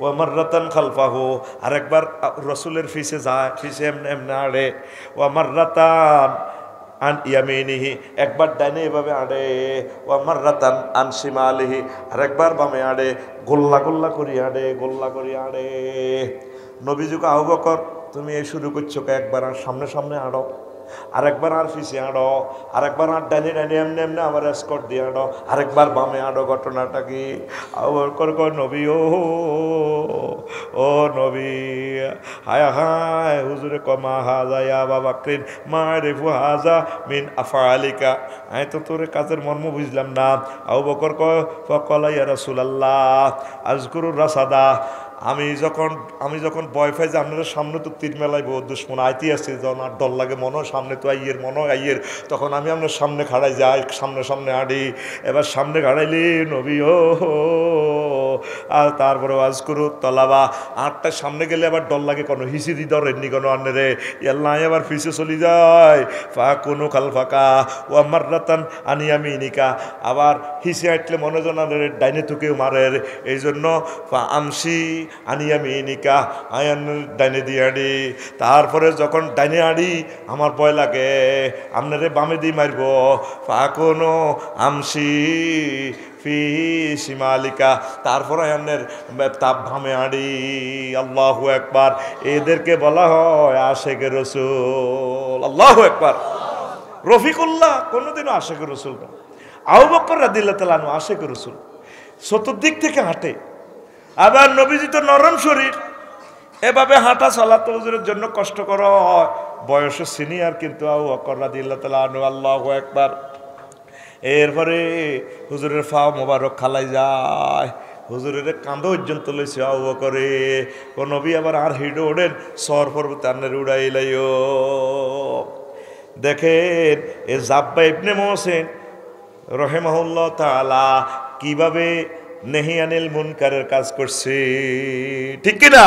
Speaker 1: ওয়া মাররাতান খালফাহু, আরেকবার রাসূলের পিছে যায়, পিছে এমনে এমনে আড়ে, ওয়া মাররাতান আন ইয়ামিনিহি, একবার ডাইনে এভাবে আড়ে, ওয়া মাররাতান আন শিমালিহি, আরেকবার বামে আড়ে, গোল্লা করি আড়ে। নবীজিকে আবু বকর তুমি এই শুরু করছো, একবার আর সামনে সামনে আড়ো, আরেকবার আর পিছিয়ে আড়ো, আরেকবার আর ডাইনে এমনি এমনি আমার এসকর্ট দিয়ে আড়ো, আরেকবার বামে আড়ো। ঘটনাটা কি? আবু বকর কয়, নবী ও নবী, হায় হায় হুজুরে কমা হাজা ইয়া আবু বকরিন মা রিফু হাজা মিন আফআলিকা, আমি তো তোর কাজের মর্ম বুঝলাম না। আবু বকর কয়, ফাকালা ইয়া রাসূলুল্লাহ আযকুরুর রাসাদা, আমি যখন ভয় পাই যে আপনার সামনে তো তীর মেলাইব, দুশ্মন আইতে আসছে, যখন আর ডর লাগে মনে সামনে তো আইয়ের, তখন আমি আপনার সামনে খাড়াই যাই, সামনে আড়ি। এবার সামনে খাড়াইলি নবী ও, আর তারপরে ওয়াজ করু তলাবা, আটটার সামনে গেলে আবার ডর লাগে, কোনো হিসি দি ধরেননি কোনো আন্নে রে, এল্লাই আবার ফিসে চলে যায়। ফা কোনো খাল ফাঁকা ও আমার রাতান আনি আমি নিকা, আবার হিসে আটলে মনে জনারে ডাইনে থুকেও মারের, এই জন্য ফা আমসি আনি আমি নিকা, আয়ান ডাইনে দিয়ে আড়ি। তারপরে যখন ডাইনে আড়ি আমার ভয় লাগে, আপনারে বামে দিয়ে মারব, ফা কোনো আমসি ফি শিমালিকা, তারপরে আপনার তাপ ভামে আড়ি। আল্লাহু আকবার। এদেরকে বলা হয় আশেকে রসুল। আল্লাহু আকবার। রফিকুল্লাহ কোনোদিনও আশেকে রসুল না। আবু বকর রাদিয়াল্লাহু তাআলা আনহু আশেকে রসুল, চতুর্দিক থেকে হাঁটে। আবার নবীজি তো নরম শরীর, এভাবে হাঁটা চলা তো হুজুরের জন্য কষ্টকর হয়, বয়সে সিনিয়র, কিন্তু আবু বকর রাদিয়াল্লাহু তাআলা আনহু আল্লাহু আকবার। এরপরে হুজুরের ফা মোবারক খালাই যায়, হুজুরের কাঁধ পর্যন্ত লইছে আবু বকরে। কোন নবী আবার আর হিডো ওড়েন সর পর্বতে আন্নের উড়াইলাইও। দেখেন এ জাব্বা ইবনে মোহসেন রহিমাহুল্লাহ তাআলা কিভাবে নেহি আনিল মুনকারের কাজ করছে, ঠিক কিনা?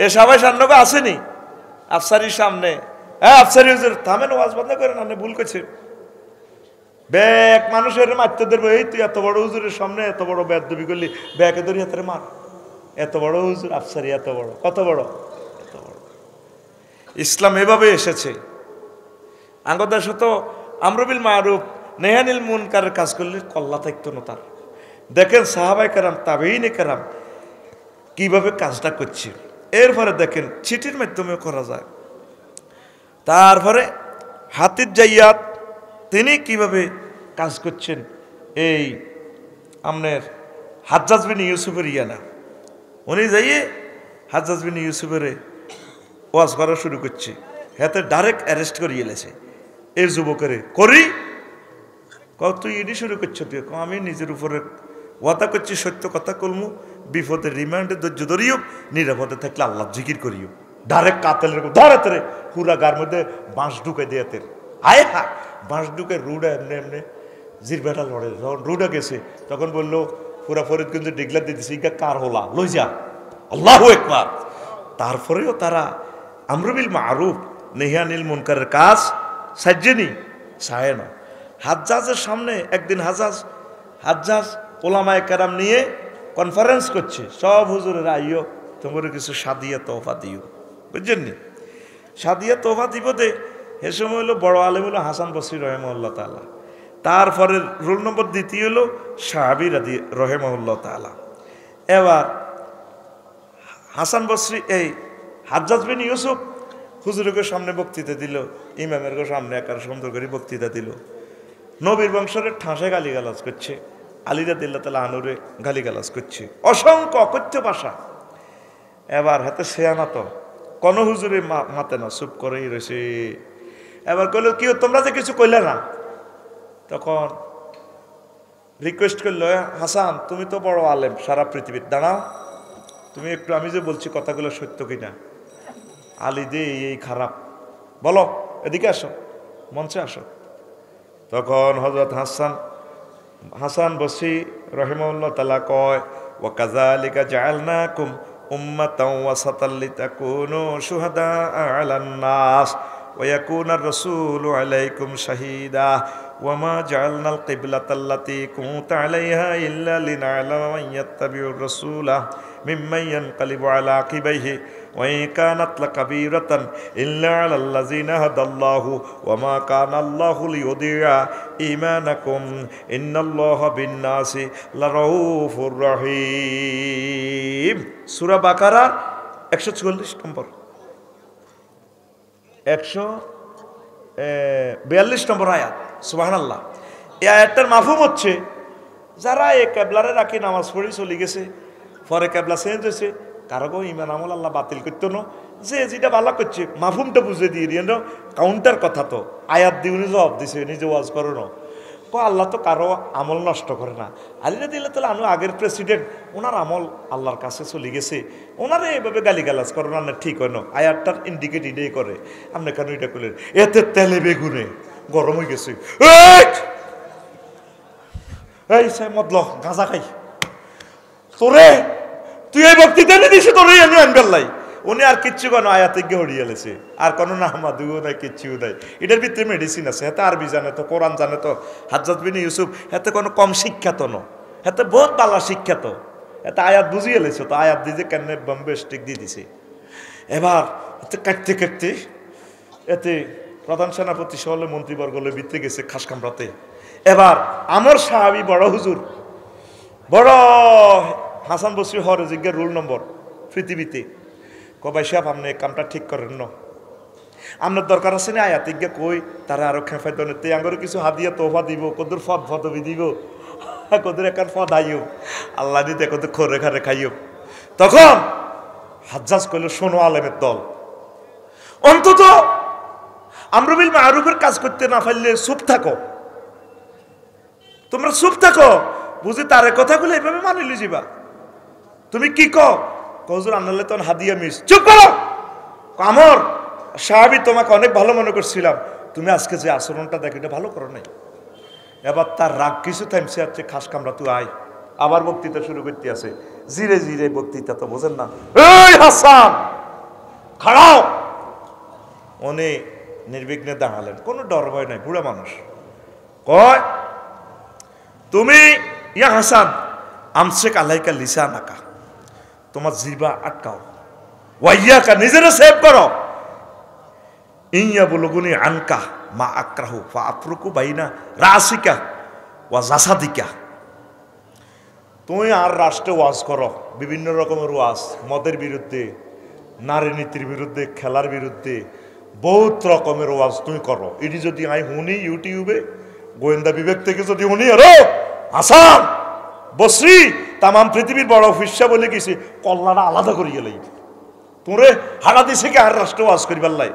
Speaker 1: এ সবাই সান্নকে আসেনি আফসারির সামনে, হ্যাঁ আফসারি হুজুর থামেন, ওয়াজ বন্ধ করেন, আপনি ভুল করছে। ব্যাগ মানুষের মারতে দেবো, এই তুই এত বড় হুজুরের সামনে এত বড় বেয়াদবি করলি, ব্যাগে ধরি হাতের মার, এত বড় হুজুর আফসারি, এত বড়, কত বড়, এত বড়। ইসলাম এভাবে এসেছে। আঙ্গদেশ তো আমরুবিল মারুফ নেহানিল মুনকারের কাজ করলে কল্লা থাকতো না তার। দেখেন সাহাবায়ে কেরাম, তাবেঈনে কেরাম কিভাবে কাজটা করছে। এরপরে দেখেন চিঠির মাধ্যমেও করা যায়। তারপরে হাতির জাইয়াত তিনি কিভাবে কাজ করছেন, এই আপনার হাজ্জাজ বিন ইউসুফের ইয়ানা উনি যাইয়ে হাজ্জাজ বিন ইউসুফের ওয়াজ করা শুরু করছে, হাতে ডাইরেক্ট অ্যারেস্ট করিয়ে এলেছে এর যুবকের করি তুই এটি শুরু করছো, তুই আমি নিজের উপরে ওয়াদা করছি সত্য কথা কলমু, বিপদে রিমান্ডে ধৈর্য ধরিও, নিরাপদে থাকলে আল্লাহ জিকির করিও। ডাইরেক্ট কাতেলের ধরে তেরে পুরা গার মধ্যে বাঁশ ঢুকে দিয়ে তের আয় হা বাঁশ ঢুকে রুডা এমনি এমনি জিরবেটা লড়ে, যখন রুডা গেছে তখন বললো পুরা ফরিদগঞ্জে ডিগলা দিতেছে ইগা কার হলা লই যা আল্লাহু আকবার। তারপরেও তারা আমরুবিল মারুফ নেহিয়ানিল মুনকারের কাজ সাজ্জেনি ছায় না। হাজ্জাজের সামনে একদিন হাজ্জাজ ওলামায়ে কেরাম নিয়ে কনফারেন্স করছে, সব হুজুরের আইও তোমার কিছু সাদিয়া তোহফা দিও, বুঝছেন নি? সাদিয়া তোহফা দিব দে। এ সময় হলো বড় আলেম হলো হাসান বসরি রহেমাহুল্লাহ তাআলা, তারপরে রোল নম্বর দ্বিতীয় হলো সাহাবী রহেমাহুল্লাহ তাআলা। এবার হাসান বসরি এই হাজ্জাজ বিন ইউসুফ হুজুরের সামনে বক্তৃতা দিল, ইমামের সামনে একার সুন্দর করে বক্তৃতা দিল, নবীর বংশের ঠাঁসে গালিগালাজ করছে, আলী রাদিয়াল্লাহু তাআলা আনহুরে গালিগালাজ করছে, অসংখ্য অকথ্য ভাষা। এবার হাতে শেয়ানা তো কোন হুজুরে মাতে না, চুপ করেই রয়েছে। এবার কইল কি তোমরা যে কিছু কইলে না, তখন রিকোয়েস্ট করলো হাসান তুমি তো বড় আলেম সারা পৃথিবীর, দাঁড়াও তুমি একটু, আমি যে বলছি কথাগুলো সত্য কিনা, আলী দে এই খারাপ বলো, এদিকে আসো, মঞ্চে আসো। তখন হযরত হাসান বসরি রাহিমাহুল্লাহ তাআলা কয় ওয়া কাযালিকা জাআলনাকুম উম্মাতাও ওয়াসাতাল লিতাকুনু শুহাদা আলান নাস ওয়া ইয়াকুনার রাসূলু আলাইকুম শাহীদা ওয়া মা জাআলনাল কিবলাতাল্লাতী কুনতা আলাইহা ইল্লা লিনা'লামা মান ইয়াত্তাবিউর রাসূলা মিম্মান ইয়ানকালিবু আলা আকিবাইহি ওয়া ইন কানাত লাকাবীরাতান ইল্লা আলাল্লাযীনা হাদাল্লাহু ওয়া মা কানা আল্লাহু লিয়ুদি'a ঈমানাকুম ইন্নাল্লাহা বিন-নাসি লারাউফুর রহিম। সূরা বাকারা 144 নম্বর 142 নম্বর আয়াত। সুবহানাল্লাহ। এই আয়াতটার মাফহুম হচ্ছে যারা এই কিবলারে রাখি নামাজ পড়ি চলে গেছে, পরে কিবলা চেঞ্জ হয়েছে, কারো ইমান আমল আল্লাহ বাতিল করতো না, যে যেটা ভালো করছে মাফহুমটা বুঝে দিয়ে দিয়ে কাউন্টার কথা তো আয়াত দিয়ে উনি জবাব দিছে, নিজে ওয়াজ করো না আল্লাহ তো কারো আমল নষ্ট করে না। আলী রাদিয়াল্লাহু তাআলা আনহু আগের প্রেসিডেন্ট, ওনার আমল আল্লাহর কাছে চলে গেছে, ওনারে এইভাবে গালিগালাজ করো না ঠিক হয় না। আয়াতটার ইন্ডিকেট এটাই করে, আপনি কেন এটা করলেন, এতে তেলে বেগুনে গরম হয়ে গেছে, এই মদল গাঁজা খাই তোরে, তুই এই বক্তৃতা নিয়ে দিস তোরে এনে আনবেল্লাই, উনি আর কিচ্ছু কোনো আয়াতে গিয়ে হরিয়ে লেছে, আর কোনো নাহমাদুও নাই, কিচ্ছুও নাই। এটার ভিতরে মেডিসিন আছে, হাতে আরবি জানে তো, কোরআন জানে তো। হাজ্জাজ বিন ইউসুফ হাতে কোনো কম শিক্ষাত ন, হাতে বহুত বালা শিক্ষাত, এতে আয়াত বুঝিয়ে লেছে তো, আয়াত দিয়ে কেন বম্বে স্টিক দিয়ে দিছে। এবার এতে কাটতে কাটতে এতে প্রধান সেনাপতি সহ মন্ত্রীবর্গ ভিতরে গেছে খাস কামড়াতে। এবার আমার সাহাবী বড় হুজুর, বড় হাসান বসরি হরে জিজ্ঞার রোল নম্বর পৃথিবীতে, কবাই সাহেব আপনি কামটা ঠিক করেন না, আপনার দরকার আছে না আয়াত ইজ্ঞা কই, তারা আরো খেফাই দনে আঙ্গরে কিছু হাদিয়া তোফা দিব, কদুর ফদ ফদবি দিব, কদুর একার ফদ আইও, আল্লাহ দিতে কত খরে খারে খাইও। তখন হাজ্জাজ কইল শোনো আলেমের দল, অন্তত আমরুবিল মারুফের কাজ করতে না পারলে চুপ থাকো, তোমরা চুপ থাকো, বুঝি তার কথাগুলো এইভাবে মানিলি যাবা। তুমি কি হুজুর আনলে তখন হাদিয়া মিস, চুপ করো, আমর সাহাবী তোমাকে অনেক ভালো মনে করছিলাম, তুমি আজকে যে আচরণটা দেখো এটা ভালো করো নাই। এবার তার রাগ কিছু থামছে, আছে খাস কামরা তুই আয়, আবার বক্তৃতা শুরু করতে আছে, জিরে জিরে বক্তৃতা তো বোঝেন না, এই হাসান খাড়াও। উনি নির্বিঘ্নে দাঁড়ালেন, কোনো ডর ভয় নাই, বুড়া মানুষ। কয় তুমি ইয়া হাসান আমসেক আলাইকা লিসা নাকা, তোমার জিবা আটকাও, ওয়াইয়াকা নিজেরা সেভ করো, ইয়া বুলগুনি আনকা মা আক্রাহু ফা আফরুকু বাইনা রাসিকা ওয়া জাসাদিকা। তুমি আর রাষ্ট্রে ওয়াজ করো, বিভিন্ন রকমের ওয়াজ, মদের বিরুদ্ধে, নারী নীতির বিরুদ্ধে, খেলার বিরুদ্ধে, বহুত রকমের ওয়াজ তুমি করো, এটি যদি আই শুনি ইউটিউবে গোয়েন্দা বিবেক থেকে যদি শুনি, আরো হাসান বসরি তামাম পৃথিবীর বড় ফিসা বলে গেছি, কল্লাটা আলাদা করিয়ে লাগবে তোরে হারা দিছে কি আর রাষ্ট্র ওয়াজ করিবার লাই।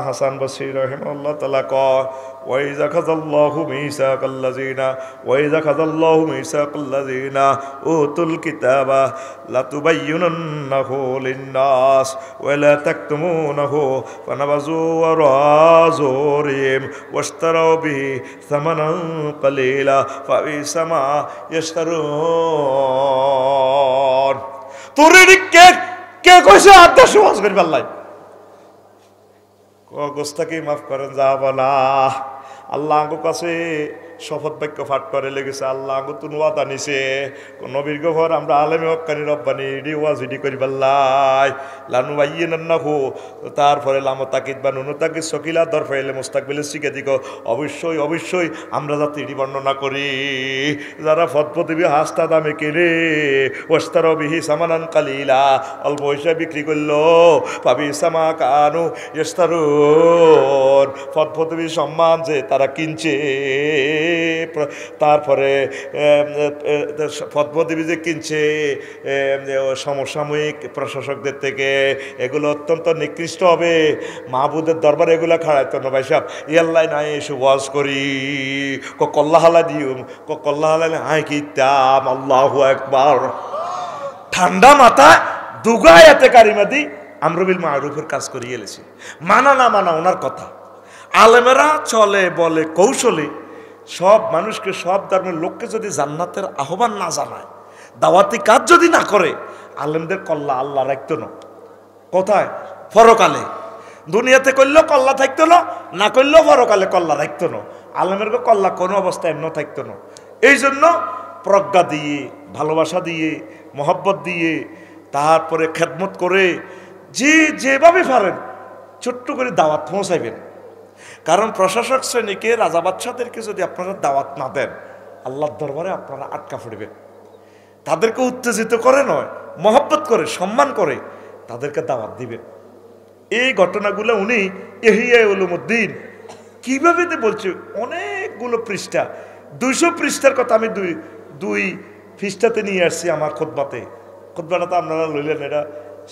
Speaker 1: হাসান বসরি রাহিমাহুল্লাহ তাআলা কয় ওয়াইযা খাযাল্লাহু মিসাকাল্লাযিনা ওয়াইযা খাযাল্লাহু মিসাকাল্লাযিনা উতুল কিতাবা লাতুবাইয়িনুন্নাহু লিন-নাস ওয়া লা তাকতুমুনাহু ফানাবাযু ওয়ারাযুরিম ওয়াশতারাউ বিহি সামানান কালীলা ফাবিসা মা ইয়াশতারুন। তোরে কে কইছে আদাস ওয়াজ করিবার লাই? গোস্তাকে মাফ করেন যাব না। আল্লাহ আঙ্গু কাছে শপথ বাক্য পাঠ করে লেগেছে, আল্লাহ আঙ্গু তুন ওয়াদা নিছে নবীর ঘর আমরা আলেমে হক্কানি রব্বানি ইডি ওয়াজ ইডি করি পাল্লাই লানু বাইয়ে না হো। তারপরে লামো তাকিদ বা নুনু তাকিদ সকিলা দর ফাইলে মোস্তাকবিলের শিখে দিক অবশ্যই আমরা যাতে ইডি বর্ণনা করি। যারা ফতফতিবি হাস্তা দামে কেনে ওস্তার বিহি সামানান কালিলা অল্প পয়সা বিক্রি করলো পাবি সামা কানু ইস্তারুন ফতফতিবি সম্মান যে তারা কিনছে। তারপরে ফতফতিবি যে কিনছে সমসাময়িক প্রশাসকদের থেকে, এগুলো অত্যন্ত নিকৃষ্ট হবে। মাহবুদের দরবারে এগুলো খাড়াইতো না ভাই সাহেব, ইয়াল্লাই নাই এসে ওয়াজ করি কল্লাহালা দিও কল্লাহালা হাই কিতাম আল্লাহু আকবার। ঠান্ডা মাথা দুগায়াতে কারিমাদি আমরুবিল মারুফের কাজ করিয়ে এলেছি। মানা না মানা ওনার কথা। আলেমেরা চলে বলে কৌশলে সব মানুষকে, সব ধর্মের লোককে যদি জান্নাতের আহ্বান না জানায়, দাওয়াতি কাজ যদি না করে, আলেমদের কল্লা আল্লাহ রাখতো না। কোথায়? পরকালে। দুনিয়াতে করলেও কল্লা থাকতো না করলেও পরকালে কল্লা রাখতো না। আলেমের কল্লা কোনো অবস্থায় এমন থাকতো না। এই জন্য প্রজ্ঞা দিয়ে, ভালোবাসা দিয়ে, মহব্বত দিয়ে, তারপরে খেদমত করে যেভাবে পারেন ছোট্ট করে দাওয়াত পৌঁছাইবেন। কারণ প্রশাসক শ্রেণীকে, রাজা বাদশাদেরকে যদি আপনারা দাওয়াত না দেন, আল্লাহর দরবারে আপনারা আটকা পড়বেন। তাদেরকে উত্তেজিত করে নয়, মহব্বত করে, সম্মান করে তাদেরকে দাওয়াত দিবেন। এই ঘটনাগুলো উনি ইহইয়া উলুমুদ্দিন কিভাবে বলছে, অনেকগুলো পৃষ্ঠা, 200 পৃষ্ঠার কথা আমি দুই পৃষ্ঠাতে নিয়ে আসছি আমার খুতবাতে। খুতবাটা তো আপনারা লইলেন, এটা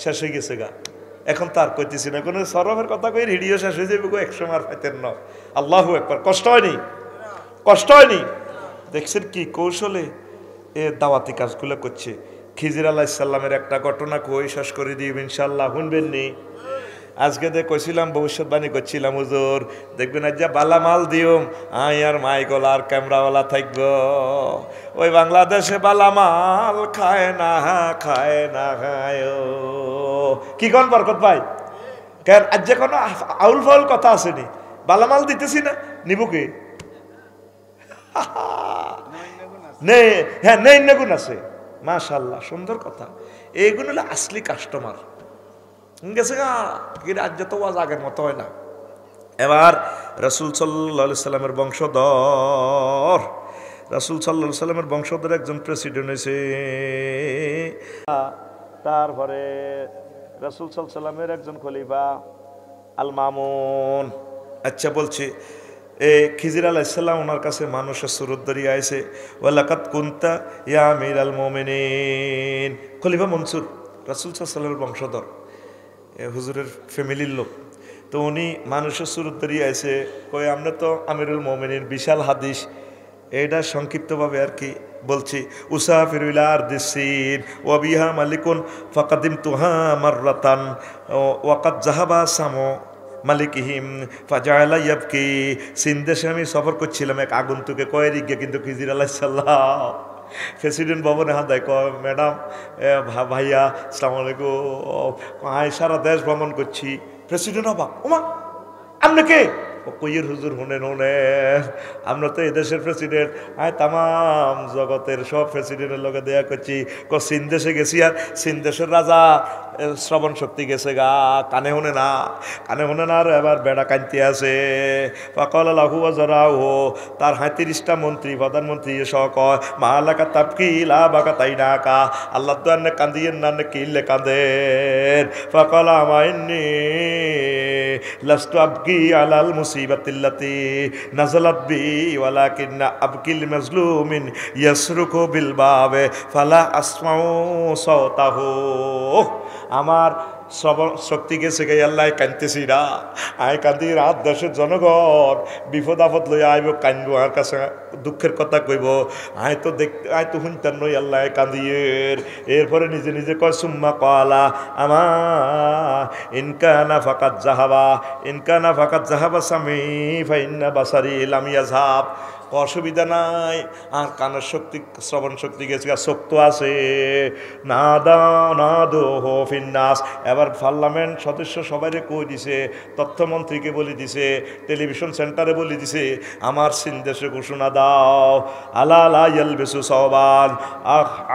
Speaker 1: শেষ হয়ে গেছে গা, এখন তার কইতেছি না। কোনো সরফের কথা কই রেডিও শেষ হয়ে যাবে, একসময় আর পাইতেন না। আল্লাহু আকবার। কষ্ট হয়নি। দেখছেন কি কৌশলে এ দাওয়াতি কাজগুলো করছে। খিজির আলাইহিস সালামের একটা ঘটনা কই শেষ করে দিই ইনশাআল্লাহ, শুনবেন নি? আজকে কইছিলাম, ভবিষ্যৎবাণী করছিলাম, হুজুর দেখবেন আজ যা বালা মাল দিওম আই আর মাইকলা আর ক্যামেরাওয়ালা থাকব। ওই বাংলাদেশে বালা মাল খায় না কি কোন বরকত ভাই? কেন আজ যে কোনো আউল ফাউল কথা আসেনি? বালা মাল দিতেছি না, নিব কি? হ্যাঁ, নেই গুণ আছে। মাশাআল্লাহ, সুন্দর কথা। এইগুলো হলো আসলি কাস্টমার। গেছে গা আজ তো ওয়াজ আগের মতো হয় না। এবার রাসূল সাল্লাল্লাহু আলাইহি সাল্লামের বংশধর, রাসূল সাল্লাল্লাহু আলাইহি সাল্লামের বংশধর একজন প্রেসিডেন্ট হয়েছে। তারপরে রাসূল সাল্লাল্লাহু আলাইহি সাল্লামের একজন খলিফা আল মামুন। আচ্ছা বলছি, খিজির আলাইহিস সালাম ওনার কাছে মানুষের সুরত ধরিয়ে আইছে, ওয়ালাকাত কুনতা ইয়া আমিরাল মুমিনিন। খলিফা মনসুর রাসূল সাল্লাল্লাহু আলাইহি সাল্লামের বংশধর, হুজুরের ফ্যামিলির লোক। তো উনি মানুষের সুরত ধরিয়ে আইছে, কই আমরা তো আমিরুল মুমিনিন, বিশাল হাদিস। এটা সংক্ষিপ্তভাবে আর কি বলছি। উসাফিরু ইলা আরদিসিন ওয়া বিহা মালিকুন ফাকাদিমতুহা মাররাতান ওয়া কাদ যাহাবা সামু মালিকিহিম ফাজাআলা ইয়াবকি। সিন্ধ দেশে আমি সফর করছিলাম, এক আগন্তুকে কয়েরি গিয়ে, কিন্তু খিজির আলাইহিস সালাম প্রেসিডেন্ট ভবনে হাত দেয়, কয় ম্যাডাম, ভাইয়া আসসালামু আলাইকুম, আয় সারা দেশ ভ্রমণ করছি। প্রেসিডেন্ট অবাক, ওমা আপনি কে? কইয়ের হুজুর হুনেন, আমরা তো এদেশের প্রেসিডেন্ট, আয় তামাম জগতের সব প্রেসিডেন্টের লগে দেয়া করছি। চীন দেশে গেছি, আর চীন দেশের রাজা শ্রবণ শক্তি গেছে গা, কানে শুনে না আর এবার বেড়া কানতে আছে। পাকল লাহু জরাও, তার 35টা মন্ত্রী, প্রধানমন্ত্রী সহ কয়, মালাকা তাপকি লা বাকা তাই না কা, আল্লাহ তো আন্নে কান্দিয়েন না, আন্নে কিনলে কাঁদেন। পাকল আমাইনি লাস্তু আবকি আলাল মুসিবাতিল্লাতি নাযালাত বি ওয়ালাকিন্না আবকিল মাজলুমিন ইয়াসরুকু বিল বাবে ফালা আসমাউ সাওতাহু। আমার শ্রবণ শক্তি গেছে গে আল্লাহ, কাঁদতেছি না, আয় কাঁদি রাত দেশের জনগণ বিপদ আপদ লইয়া আইব, কান্দবো, আর কাছে দুঃখের কথা কইব, আয় তো দেখতে আয় তো শুনতেন নই আল্লাহ কাঁদিয়ের। এরপরে নিজে নিজে কয় সুম্মা কলা আমা ইনকানা ফাকাত জাহাবা, ইনকানা ফাকাত জাহাবা সামি ফাইন্না বাসারি লাম ইয়াযহাব। অসুবিধা নাই, আর কানের শক্তি শ্রবণ শক্তি গেছে, শক্ত আছে। না দাও না দো হো ফিন্নাস। এবার পার্লামেন্ট সদস্য সবাইরে কই দিছে, তথ্যমন্ত্রীকে বলে দিছে, টেলিভিশন সেন্টারে বলে দিছে, আমার সিনদেশে ঘোষণা দাও আলা লা ইয়ালবিসু সাওবান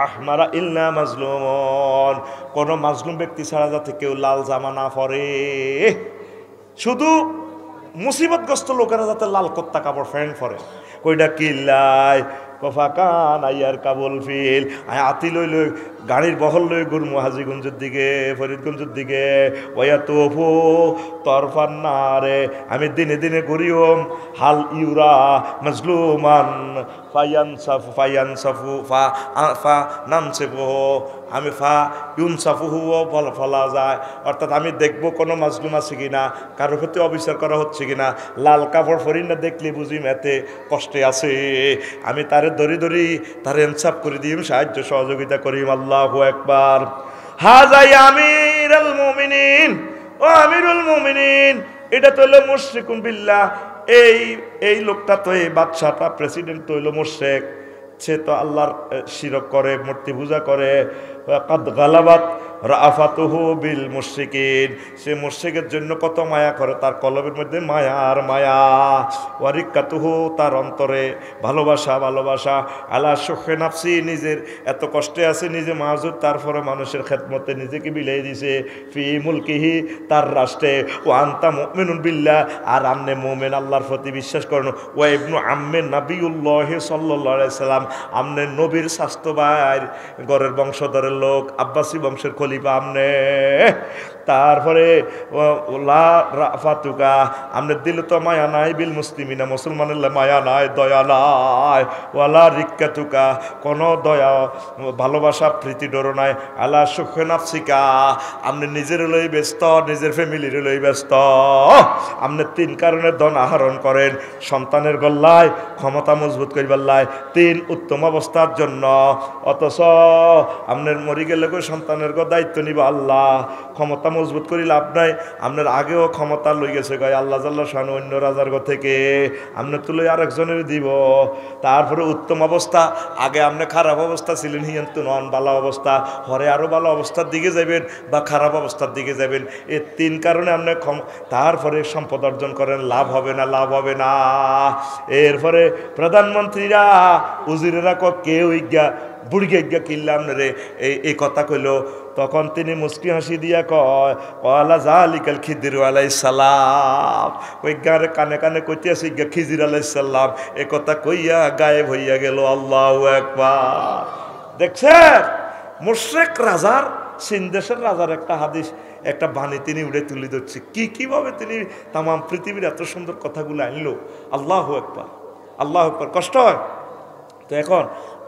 Speaker 1: আহমারা ইল্লা মাজলুমুন। কোন মাজলুম ব্যক্তি ছাড়া যাতে কেউ লাল জামা না পরে, শুধু মুসিবতগ্রস্ত লোকেরা যাতে লাল কত্তা কাপড় ফ্যান পরে। কইটা কিল্লাই কফাকান আইয়ার কাবুল ফিল, আয় আতি লই লই গাড়ির বহল লই গুরমু হাজিগঞ্জের দিকে, ফরিদগঞ্জের দিকে, ওয়া তোফু তরফান নারে, আমি দিনে দিনে ঘুরিওম হাল ইউরা মাজলুমান ফায়ানসাফু ফায়ানসাফু ফা ফা নানসিফু, আমি ফা ইউনসাফুহুও ফলা যায়, অর্থাৎ আমি দেখবো কোনো মাজলুম আছে কিনা, কারোর প্রতি অবিচার করা হচ্ছে কিনা, লাল কাপড় ফরি না দেখলে বুঝি এতে কষ্টে আছে, আমি তারে ধরি ধরি তারে ইনসাফ করে দিম, সাহায্য সহযোগিতা করিম। আল্লাহু আকবার। হাযা আমিরুল মুমিনিন, ও আমিরুল মুমিনিন, এটা তো হলো মুশরিকুন বিল্লাহ। এই লোকটা তো, এই বাদশাটা, প্রেসিডেন্ট তো হইল মুশরিক, সে তো আল্লাহর শিরক করে, মূর্তি পূজা করে। কাদ গালাবাত রাফাতুহু বিল মুশরিকিন, সে মুশরিকের জন্য কত মায়া করে, তার কলবের মধ্যে মায়া আর মায়া। ওয়ারিকাতুহু, তার অন্তরে ভালোবাসা ভালোবাসা। আলা সুখে নাফসি, নিজের এত কষ্টে আছে, নিজে মাহুর, তারপরে মানুষের খেদমতে নিজেকে বিলাই দিছে। ফি মুলকিহি, তার রাষ্ট্রে। ও আনতা মুমিনুন বিল্লাহ, আর আমনে মুমিন, আল্লাহর প্রতি বিশ্বাস করেন। ও ইবনু আম্মে নাবিউল্লাহ সাল্লাল্লাহু আলাইহি সাল্লাম, আমনে নবীর স্বাস্থ্য ভাই, ঘরের বংশধরের লোক, আব্বাসী বংশের খলিফা আমনে। তারপরে লা রাফাতুকা, আমনে দিল তো মায়া নাই, বিল মুসলিমিনা, মুসলমানের মায়া নাই, দয়া নাই। ওয়ালা রিক্কাতুকা, কোনো দয়া ভালোবাসা প্রীতি ডর নাই। আলা সুখে নাফসিকা, আমনে নিজের লই ব্যস্ত, নিজের ফ্যামিলির লই ব্যস্ত। আমনে তিন কারণে ধন আহরণ করেন, সন্তানের গল্লায়, ক্ষমতা মজবুত করিবার লাই, তিন উত্তম অবস্থার জন্য। অথচ আপনার মরি গেলে সন্তানের দায়িত্ব নিব আল্লাহ, ক্ষমতা মজবুত করি লাভ নাই। আপনার আগেও ক্ষমতা লই গেছে গায়ে আল্লাহ জাল্লা শান, অন্য রাজার থেকে আপনার তুলে আরেকজনের দিব। তারপরে উত্তম অবস্থা, আগে আপনি খারাপ অবস্থা ছিলেন, হিয়ন্ত নন, ভালো অবস্থা, হরে আরও ভালো অবস্থার দিকে যাবেন বা খারাপ অবস্থার দিকে যাবেন। এই তিন কারণে আপনি তারপরে সম্পদ অর্জন করেন, লাভ হবে না, লাভ হবে না। এরপরে প্রধানমন্ত্রীরা উজিরেরা কেউ ইজ্ঞা বুড়িকে ইজ্ঞা কিনলাম রে, এই কথা কইল। তখন তিনি মুস্কি হাসি দিয়া কয়, কলা জালিকাল খিদির আলাইহিস সালাম, ওই গারে কানে কানে কইতে আছে ইজ্ঞা খিজির আলাইহিস সালাম, এ কথা কইয়া গায়েব হইয়া গেল। আল্লাহু আকবার। দেখছেন মুশরিক রাজার, সিনদেশের রাজার একটা হাদিস, একটা বাণী তিনি উড়ে তুলে ধরছে, কিভাবে তিনি তাম পৃথিবীর এত সুন্দর কথাগুলো আনলো। আল্লাহু আকবার, আল্লাহু আকবার। কষ্ট হয় তো। এখন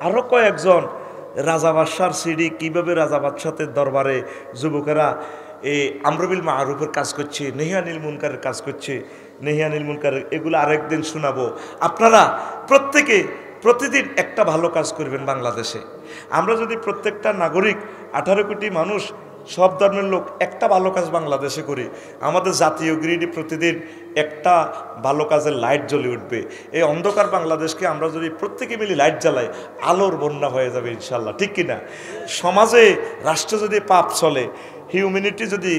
Speaker 1: আরও কয়েকজন রাজা বাদশার সিঁড়ি, কীভাবে রাজা বাদশাতের দরবারে যুবকেরা এই আমরুবিল মারুফের কাজ করছে, নেহিয়ানিল মুনকারের কাজ করছে, নেহিয়ানিল মুনকারের, এগুলো আরেকদিন শোনাবো। আপনারা প্রত্যেকে প্রতিদিন একটা ভালো কাজ করবেন বাংলাদেশে। আমরা যদি প্রত্যেকটা নাগরিক, 18 কোটি মানুষ, সব ধর্মের লোক একটা ভালো কাজ বাংলাদেশে করি, আমাদের জাতীয় গ্রিডে প্রতিদিন একটা ভালো কাজের লাইট জ্বলে উঠবে। এই অন্ধকার বাংলাদেশকে আমরা যদি প্রত্যেকে মিলে লাইট জ্বালাই, আলোর বন্যা হয়ে যাবে ইনশাল্লাহ, ঠিক কিনা? সমাজে, রাষ্ট্রে যদি পাপ চলে, হিউম্যানিটি যদি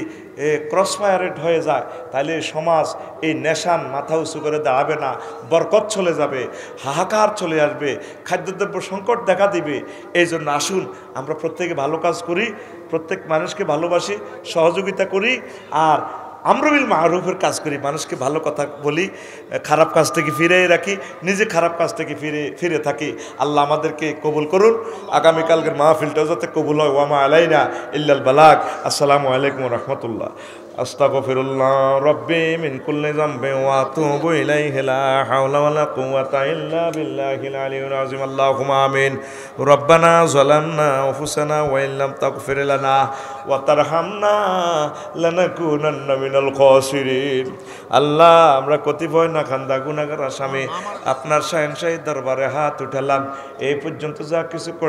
Speaker 1: ক্রস ফায়ারেড হয়ে যায়, তাহলে সমাজ এই নেশান মাথা উঁচু করে দাঁড়াবে না, বরকত চলে যাবে, হাহাকার চলে আসবে, খাদ্যদ্রব্য সংকট দেখা দিবে। এই জন্য আসুন আমরা প্রত্যেকে ভালো কাজ করি, প্রত্যেক মানুষকে ভালোবাসি, সহযোগিতা করি, আর আমর বিল মারুফের কাজ করি, মানুষকে ভালো কথা বলি, খারাপ কাজ থেকে ফিরে রাখি, নিজে খারাপ কাজ থেকে ফিরে থাকি। আল্লাহ আমাদেরকে কবুল করুন। আগামীকালকের মাহফিলটাও যাতে কবুল হয়। ওয়ামা আলাইনা ইল্লাল বালাগ। আসসালামু আলাইকুম ওয়া রাহমাতুল্লাহ। আস্তাগফিরুল্লাহ রাব্বি মিন কুল্লি যামবিন ওয়া আতুবু ইলাইহি লা হাওলা ওয়ালা কুওয়াতা ইল্লা বিল্লাহিল আলিয়্যিল আযীম। আল্লাহুম্মা আমিন। রব্বানা যালামনা আনফুসানা ওয়া ইল্লাম তাগফির লানা ওয়া তারহামনা লানাকুনান্না মিনাল খাসিরিন। আল্লাহ, আমরা কতিপয় নাখান্দা গুনাহগার আসামি আপনার শাহেনশাহী দরবারে হাত উঠালাম। এই পর্যন্ত যা কিছু